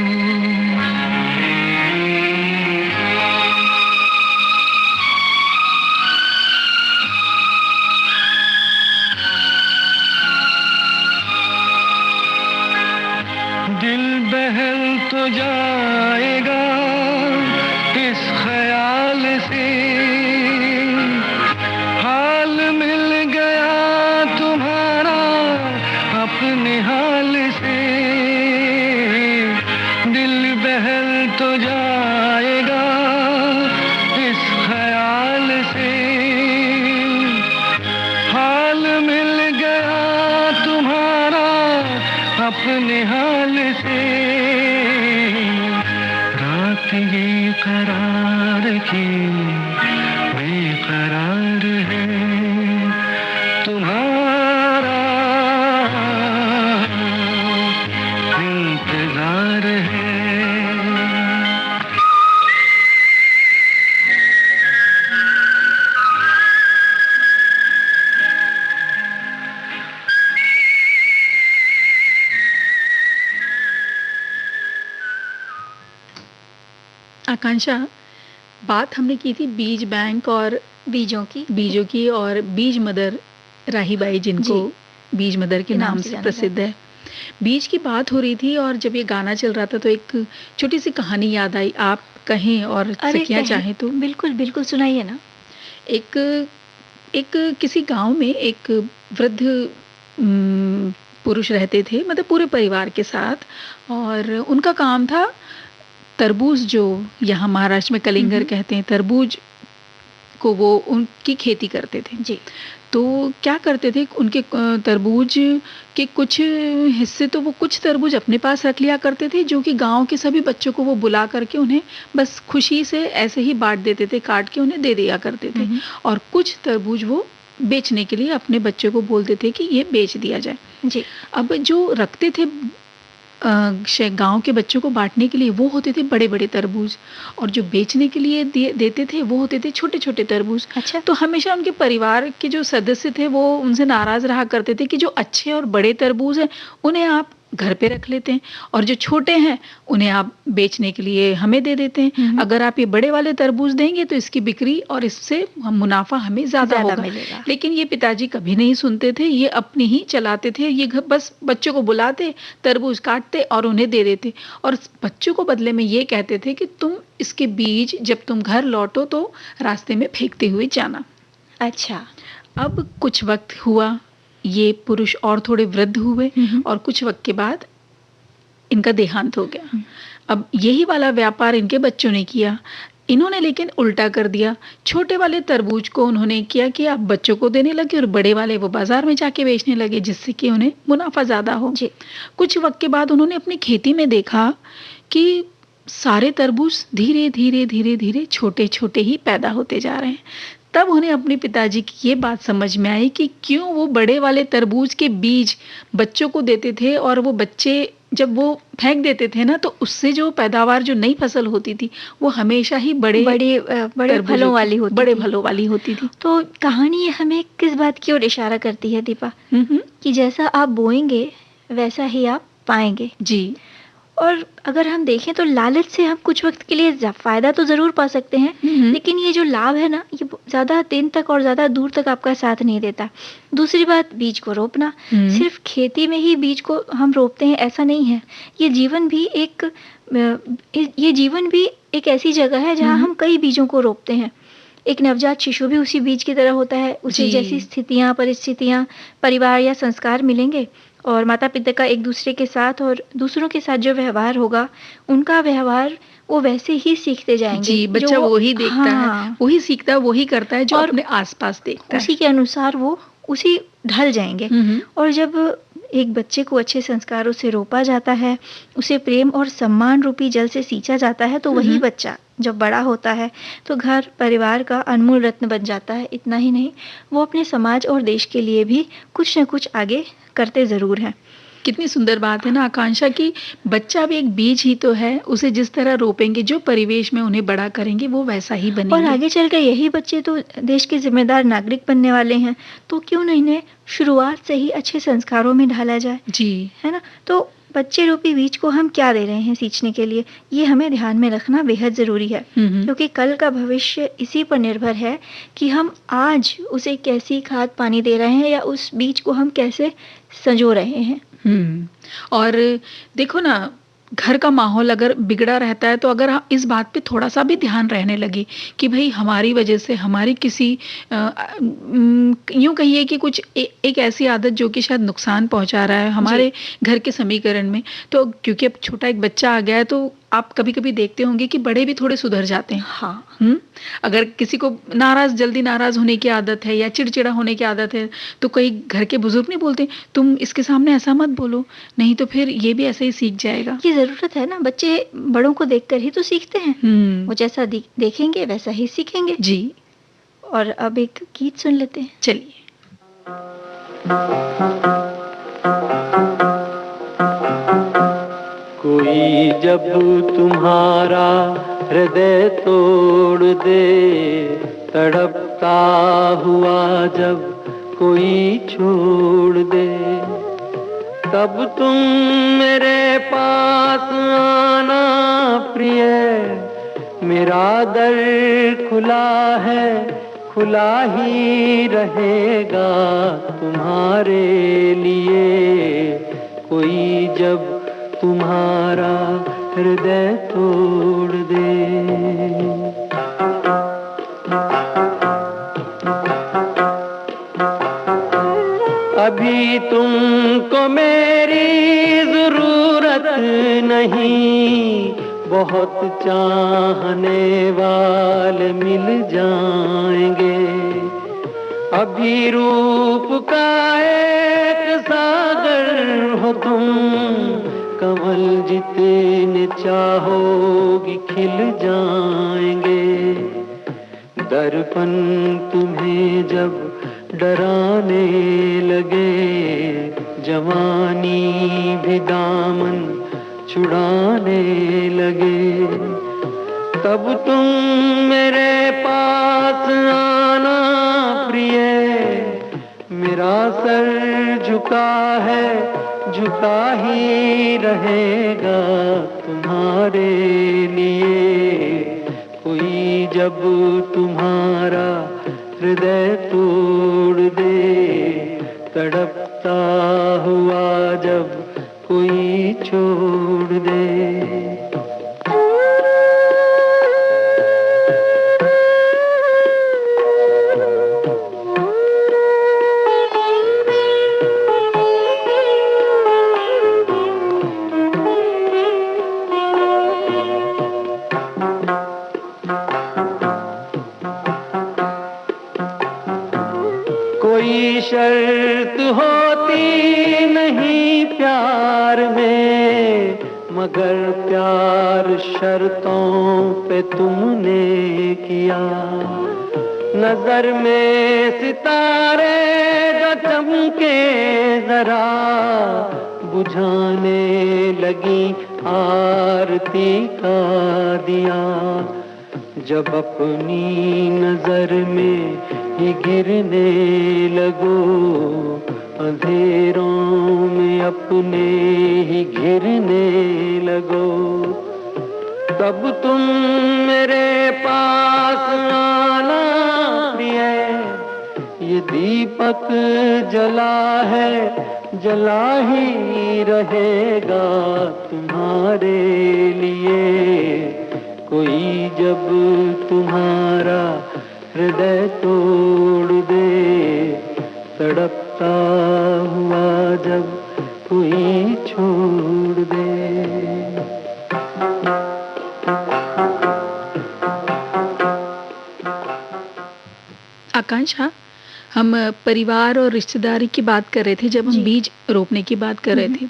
दिल बहल तो जाएगा इस ख्याल से, हाल मिल गया तुम्हारा अपने हाल से। दिल बहल तो जाएगा इस ख्याल से, हाल मिल गया तुम्हारा अपने हाल से। रात ये करार की बेकरार है तुम्हारा इंतजार है। आकांक्षा, बात हमने की थी बीज बैंक और बीजों की और बीज मदर राहीबाई, जिनको बीज मदर के नाम से प्रसिद्ध है। बीज की बात हो रही थी और जब ये गाना चल रहा था तो एक छोटी सी कहानी याद आई। आप कहें और सखियां चाहें तो। बिल्कुल बिल्कुल, सुनाइए ना। एक किसी गांव में एक वृद्ध पुरुष रहते थे, मतलब पूरे परिवार के साथ, और उनका काम था तरबूज, जो यहाँ महाराष्ट्र में कलिंगर कहते हैं, तरबूज को वो उनकी खेती करते थे जी। तो क्या करते थे, उनके तरबूज के कुछ हिस्से तो वो कुछ तरबूज अपने पास रख लिया करते थे, जो कि गांव के सभी बच्चों को वो बुला करके उन्हें बस खुशी से ऐसे ही बांट देते थे, काट के उन्हें दे दिया करते थे। और कुछ तरबूज वो बेचने के लिए अपने बच्चों को बोलते थे कि ये बेच दिया जाए जी। अब जो रखते थे गांव के बच्चों को बांटने के लिए, वो होते थे बड़े बड़े तरबूज, और जो बेचने के लिए देते थे वो होते थे छोटे छोटे तरबूज। अच्छा। तो हमेशा उनके परिवार के जो सदस्य थे वो उनसे नाराज रहा करते थे कि जो अच्छे और बड़े तरबूज हैं उन्हें आप घर पे रख लेते हैं, और जो छोटे हैं उन्हें आप बेचने के लिए हमें दे देते हैं। अगर आप ये बड़े वाले तरबूज देंगे तो इसकी बिक्री और इससे मुनाफा हमें ज्यादा होगा। मिलेगा। लेकिन ये पिताजी कभी नहीं सुनते थे, ये अपनी ही चलाते थे। ये बस बच्चों को बुलाते, तरबूज काटते और उन्हें दे देते, और बच्चों को बदले में ये कहते थे कि तुम इसके बीज जब तुम घर लौटो तो रास्ते में फेंकते हुए जाना। अच्छा। अब कुछ वक्त हुआ, ये पुरुष और थोड़े वृद्ध हुए, और कुछ वक्त के बाद इनका देहांत हो गया। अब यही वाला व्यापार इनके बच्चों ने किया, इन्होंने लेकिन उल्टा कर दिया। छोटे वाले तरबूज को उन्होंने किया कि आप बच्चों को देने लगे, और बड़े वाले वो बाजार में जाके बेचने लगे, जिससे कि उन्हें मुनाफा ज्यादा हो। जी। कुछ वक्त के बाद उन्होंने अपनी खेती में देखा कि सारे तरबूज धीरे धीरे धीरे धीरे छोटे छोटे ही पैदा होते जा रहे हैं। तब उन्हें अपने पिताजी की ये बात समझ में आई कि क्यों वो बड़े वाले तरबूज के बीज बच्चों को देते थे, और वो बच्चे जब वो फेंक देते थे ना, तो उससे जो पैदावार, जो नई फसल होती थी, वो हमेशा ही बड़े बड़े तरबूजों फलों की, वाली होती बड़े थी। फलों वाली होती थी। तो कहानी हमें किस बात की ओर इशारा करती है दीपा? हम्म। कि जैसा आप बोएंगे वैसा ही आप पाएंगे। जी। और अगर हम देखें तो लालच से हम कुछ वक्त के लिए फायदा तो जरूर पा सकते हैं, लेकिन ये जो लाभ है ना, ये ज्यादा दिन तक और ज्यादा दूर तक आपका साथ नहीं देता। दूसरी बात, बीज को रोपना। सिर्फ खेती में ही बीज को हम रोपते हैं ऐसा नहीं है। ये जीवन भी एक ऐसी जगह है जहाँ हम कई बीजों को रोपते हैं। एक नवजात शिशु भी उसी बीज की तरह होता है। उसे जैसी स्थितियाँ, परिस्थितियाँ, परिवार या संस्कार मिलेंगे, और माता पिता का एक दूसरे के साथ और दूसरों के साथ जो व्यवहार होगा, उनका व्यवहार वो वैसे ही सीखते जाएंगे। जी, बच्चा वही देखता है, वही सीखता है, वही करता है जो अपने आसपास देखता है। उसी के अनुसार वो उसी ढल जाएंगे। और जब एक बच्चे को अच्छे संस्कारों से रोपा जाता है, उसे प्रेम और सम्मान रूपी जल से सींचा जाता है, तो वही बच्चा जब बड़ा होता है तो घर परिवार का अनमोल रत्न बन जाता है। इतना ही नहीं, वो अपने समाज और देश के लिए भी कुछ न कुछ आगे करते ज़रूर हैं। कितनी सुंदर बात है ना आकांक्षा, की बच्चा भी एक बीज ही तो है। उसे जिस तरह रोपेंगे, जो परिवेश में उन्हें बड़ा करेंगे, वो वैसा ही बनेंगे। और आगे चलकर यही बच्चे तो देश के जिम्मेदार नागरिक बनने वाले हैं। तो क्यों नहीं इन्हें शुरुआत से ही अच्छे संस्कारों में ढाला जाए? जी, है ना। तो बच्चे रूपी बीज को हम क्या दे रहे हैं सींचने के लिए, ये हमें ध्यान में रखना बेहद ज़रूरी है। क्योंकि कल का भविष्य इसी पर निर्भर है कि हम आज उसे कैसी खाद पानी दे रहे हैं, या उस बीज को हम कैसे संजो रहे हैं। और देखो ना, घर का माहौल अगर बिगड़ा रहता है, तो अगर इस बात पे थोड़ा सा भी ध्यान रहने लगे कि भाई हमारी वजह से हमारी किसी यूं कहिए कि कुछ एक ऐसी आदत जो कि शायद नुकसान पहुंचा रहा है हमारे घर के समीकरण में, तो क्योंकि अब छोटा एक बच्चा आ गया है, तो आप कभी कभी देखते होंगे कि बड़े भी थोड़े सुधर जाते हैं। हाँ। अगर किसी को जल्दी नाराज होने की आदत है या चिड़चिड़ा होने की आदत है, तो कई घर के बुजुर्ग नहीं बोलते तुम इसके सामने ऐसा मत बोलो, नहीं तो फिर ये भी ऐसे ही सीख जाएगा। ये जरूरत है ना, बच्चे बड़ों को देखकर ही तो सीखते हैं। वो जैसा देखेंगे वैसा ही सीखेंगे। जी। और अब एक गीत सुन लेते हैं। चलिए। कोई जब तुम्हारा हृदय तोड़ दे, तड़पता हुआ जब कोई छोड़ दे, तब तुम मेरे पास आना प्रिय, मेरा दर खुला है, खुला ही रहेगा तुम्हारे लिए। कोई जब तुम्हारा हृदय तोड़ दे। अभी तुमको मेरी जरूरत नहीं, बहुत चाहने वाले मिल जाएंगे। अभी रूप का एक सागर हो तुम, कमल जितने चाहोगी खिल जाएंगे। दर्पण तुम्हें जब डराने लगे, जवानी भी दामन छुड़ाने लगे, तब तुम मेरे पास आना प्रिय, मेरा सर झुका है, झुका ही रहेगा तुम्हारे लिए। कोई जब तुम्हारा हृदय तोड़ दे, तड़पता हुआ जब कोई छोड़ दे। कोई शर्त होती नहीं प्यार में, मगर प्यार शर्तों पे तुमने किया। नजर में सितारे जो चमके जरा बुझाने लगी आरती का दिया। जब अपनी नजर में ही गिरने लगो अंधेरों में अपने ही घिरने लगो, तब तुम मेरे पास आना प्रिय। ये दीपक जला है जला ही रहेगा तुम्हारे लिए। कोई जब तुम्हारा हृदय तोड़ दे, तड़पता हुआ जब कोई छोड़ दे। आकांक्षा, हम परिवार और रिश्तेदारी की बात कर रहे थे जब हम बीज रोपने की बात कर रहे थे।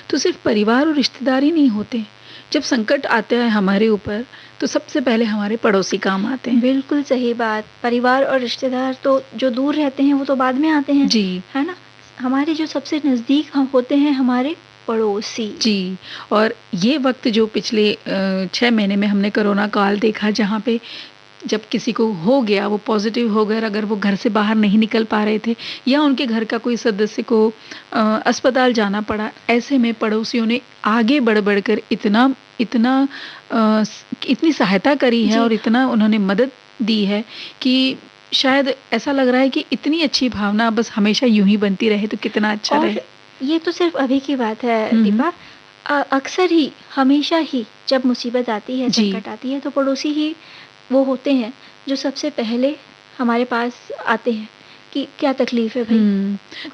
तो सिर्फ परिवार और रिश्तेदारी नहीं होते, जब संकट आता है हमारे ऊपर तो सबसे पहले हमारे पड़ोसी काम आते हैं। बिल्कुल सही बात। परिवार और रिश्तेदार तो जो दूर रहते हैं वो तो बाद में आते हैं, जी है ना। हमारे जो सबसे नज़दीक होते हैं हमारे पड़ोसी। जी। और ये वक्त जो पिछले 6 महीने में हमने कोरोना काल देखा, जहाँ पे जब किसी को हो गया, वो पॉजिटिव हो गए, अगर वो घर से बाहर नहीं निकल पा रहे थे या उनके घर का कोई सदस्य को अस्पताल जाना पड़ा, ऐसे में पड़ोसियों ने आगे बढ़ बढ़कर इतनी सहायता करी है और इतना उन्होंने मदद दी है कि शायद ऐसा लग रहा है कि इतनी अच्छी भावना बस हमेशा यूं ही बनती रहे तो कितना अच्छा रहे। ये तो सिर्फ अभी की बात है दीपा। अक्सर ही, हमेशा ही जब मुसीबत आती है, संकट आती है, तो पड़ोसी ही वो होते हैं जो सबसे पहले हमारे पास आते हैं कि क्या तकलीफ है भाई,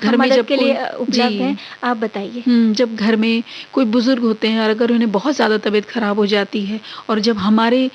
घर में जब के लिए उपलब्ध है, आप बताइए। जब घर में कोई बुजुर्ग होते हैं और अगर उन्हें बहुत ज़्यादा तबीयत खराब हो जाती है और जब हमारे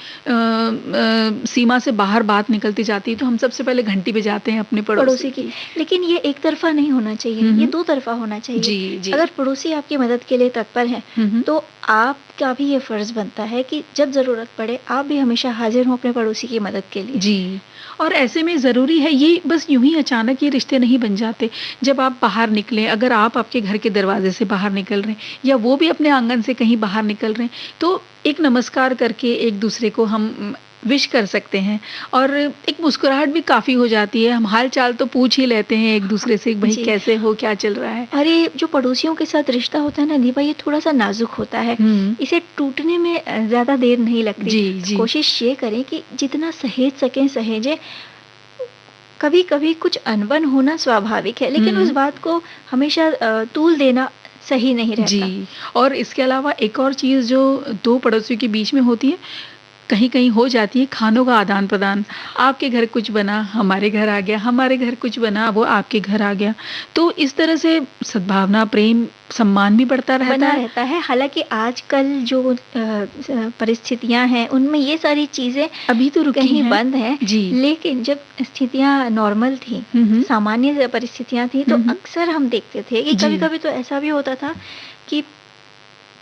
सीमा से बाहर बात निकलती जाती है तो हम सबसे पहले घंटी पे जाते हैं अपने पड़ोसी की। लेकिन ये एक तरफा नहीं होना चाहिए, ये दो तरफा होना चाहिए। जी। अगर पड़ोसी आपकी मदद के लिए तत्पर है तो आपका भी ये फर्ज बनता है कि जब जरूरत पड़े आप भी हमेशा हाजिर हो अपने पड़ोसी की मदद के लिए। जी। और ऐसे में ज़रूरी है, ये बस यूं ही अचानक ये रिश्ते नहीं बन जाते। जब आप बाहर निकलें, अगर आप आपके घर के दरवाजे से बाहर निकल रहे हैं या वो भी अपने आंगन से कहीं बाहर निकल रहे हैं, तो एक नमस्कार करके एक दूसरे को हम विश कर सकते हैं और एक मुस्कुराहट भी काफ़ी हो जाती है। हम हाल चाल तो पूछ ही लेते हैं एक दूसरे से, भाई कैसे हो, क्या चल रहा है। अरे जो पड़ोसियों के साथ रिश्ता होता है ना दीपा, ये थोड़ा सा नाजुक होता है, इसे टूटने में ज़्यादा देर नहीं लगती। जी। कोशिश ये करें कि जितना सहेज सकें सहेजें। कभी कभी कुछ अनबन होना स्वाभाविक है, लेकिन उस बात को हमेशा तूल देना सही नहीं रहता। जी। और इसके अलावा एक और चीज़ जो दो पड़ोसियों के बीच में होती है, कहीं कहीं हो जाती है, खानों का आदान प्रदान। आपके घर कुछ बना, हमारे घर आ गया, हमारे घर कुछ बना, वो आपके घर आ गया। तो इस तरह से सद्भावना, प्रेम, सम्मान भी बढ़ता रहता है। हालांकि आजकल जो परिस्थितियां हैं उनमें ये सारी चीजें अभी तो कहीं बंद हैं, लेकिन जब स्थितियां नॉर्मल थी, सामान्य परिस्थितियां थी, तो अक्सर हम देखते थे कि कभी कभी तो ऐसा भी होता था कि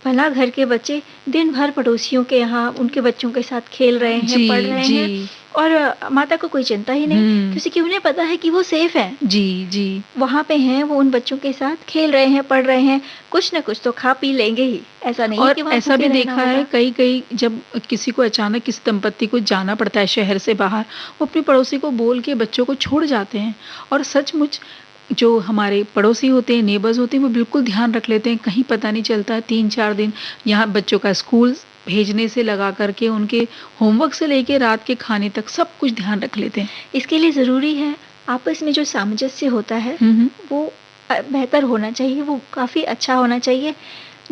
भला घर के बच्चे दिन भर पड़ोसियों के यहाँ उनके बच्चों के साथ खेल रहे हैं, पढ़ रहे हैं और माता को कोई चिंता ही नहीं, क्योंकि उन्हें पता है कि वो सेफ है। जी। वहाँ पे हैं, वो उन बच्चों के साथ खेल रहे हैं, पढ़ रहे हैं, कुछ न कुछ तो खा पी लेंगे ही। ऐसा नहीं और कि ऐसा भी देखा है कई जब किसी को अचानक किसी दंपत्ति को जाना पड़ता है शहर से बाहर, वो अपने पड़ोसी को बोल के बच्चों को छोड़ जाते हैं। और सचमुच जो हमारे पड़ोसी होते हैं, नेबर्स होते हैं, वो बिल्कुल ध्यान रख लेते हैं। कहीं पता नहीं चलता, 3-4 दिन यहाँ बच्चों का स्कूल भेजने से लगा करके उनके होमवर्क से लेके रात के खाने तक सब कुछ ध्यान रख लेते हैं। इसके लिए ज़रूरी है आपस में जो सामंजस्य होता है वो बेहतर होना चाहिए, वो काफ़ी अच्छा होना चाहिए।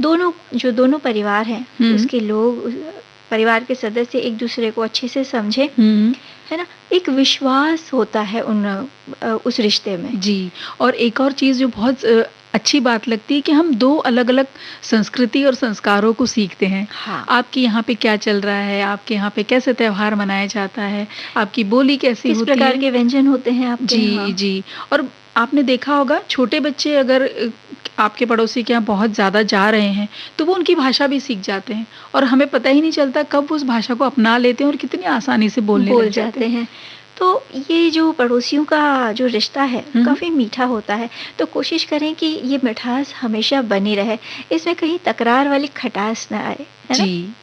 दोनों परिवार हैं, उसके लोग, परिवार के सदस्य एक दूसरे को अच्छे से समझे, है ना। एक विश्वास होता है उस रिश्ते में। जी। और एक और चीज़ जो बहुत अच्छी बात लगती है कि हम दो अलग अलग संस्कृति और संस्कारों को सीखते हैं। आपके यहाँ पे क्या चल रहा है, आपके यहाँ पे कैसे त्योहार मनाया जाता है, आपकी बोली कैसी होती है, किस प्रकार के व्यंजन होते हैं आपके यहाँ। जी। और आपने देखा होगा छोटे बच्चे अगर आपके पड़ोसी के यहाँ बहुत ज़्यादा जा रहे हैं, तो वो उनकी भाषा भी सीख जाते हैं और हमें पता ही नहीं चलता कब उस भाषा को अपना लेते हैं और कितनी आसानी से बोलने बोल लग जाते जाते हैं। हैं। तो ये जो पड़ोसियों का जो रिश्ता है हुँ। काफ़ी मीठा होता है, तो कोशिश करें कि ये मिठास हमेशा बनी रहे, इसमें कहीं तकरार वाली खटास ना आए, है ना? जी।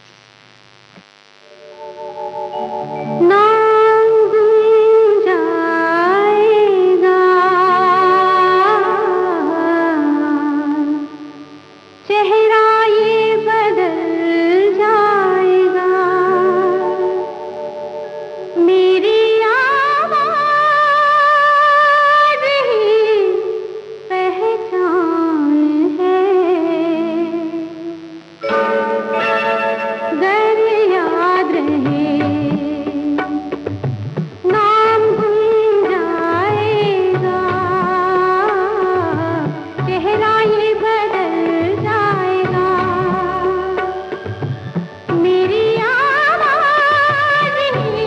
नाम गुम जाएगा, चेहरा ये बदल जाएगा, मेरी आवाज़ ही पहचान है, गर याद रहे, नाम गुम जाएगा, चेहरा ये बदल जाएगा, मेरी आवाज़ ही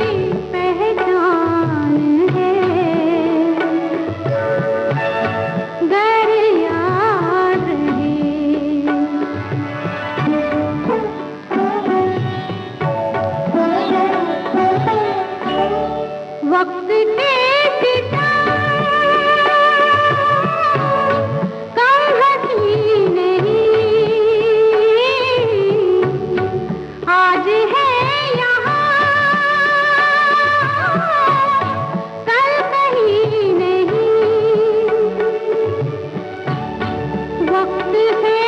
पहचान है, गर याद रहे। वक्त के पिता कम हंसी नहीं, आज है यहाँ, कल कहीं नहीं, वक्त से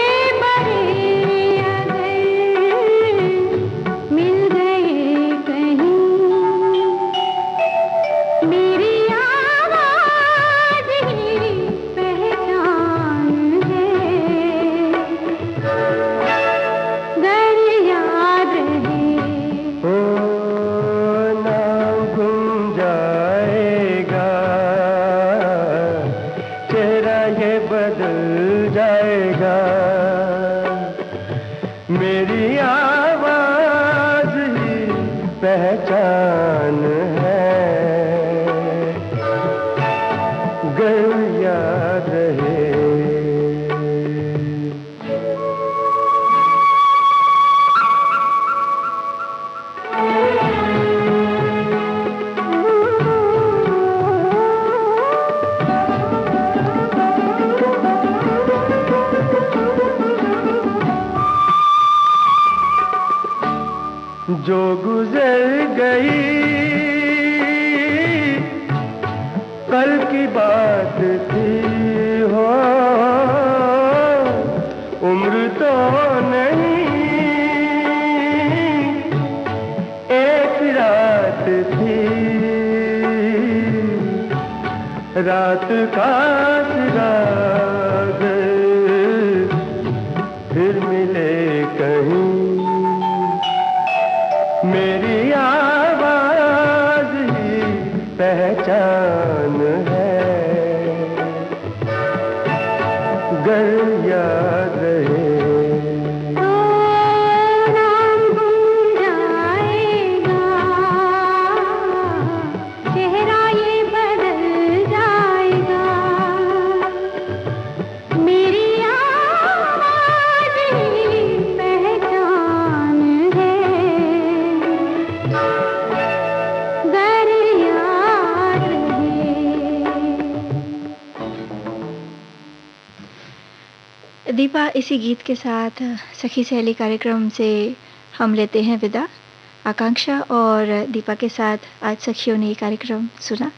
बड़े अगर मिल गए कहीं, मेरी आवाज़ ही पहचान है, गर याद रहे। ओ नाम गुम जाएगा, चेहरा ये बदल जाएगा, मेरी आवाज ही पहचान है, गर याद रहे। जो गुजर गई कल की बात थी, हो उम्र तो नहीं एक रात थी, रात का सिराग फिर मिले कहीं, मेरी आवाज ही पहचान है, गर याद रहे। तो नाम गुम जाएगा, चेहरा ये बदल जाएगा, मेरी आवाज़ ही पहचान है, गर याद रहे। दीपा, इसी गीत के साथ सखी सहेली कार्यक्रम से हम लेते हैं विदा। आकांक्षा और दीपा के साथ आज सखियों ने ये कार्यक्रम सुना।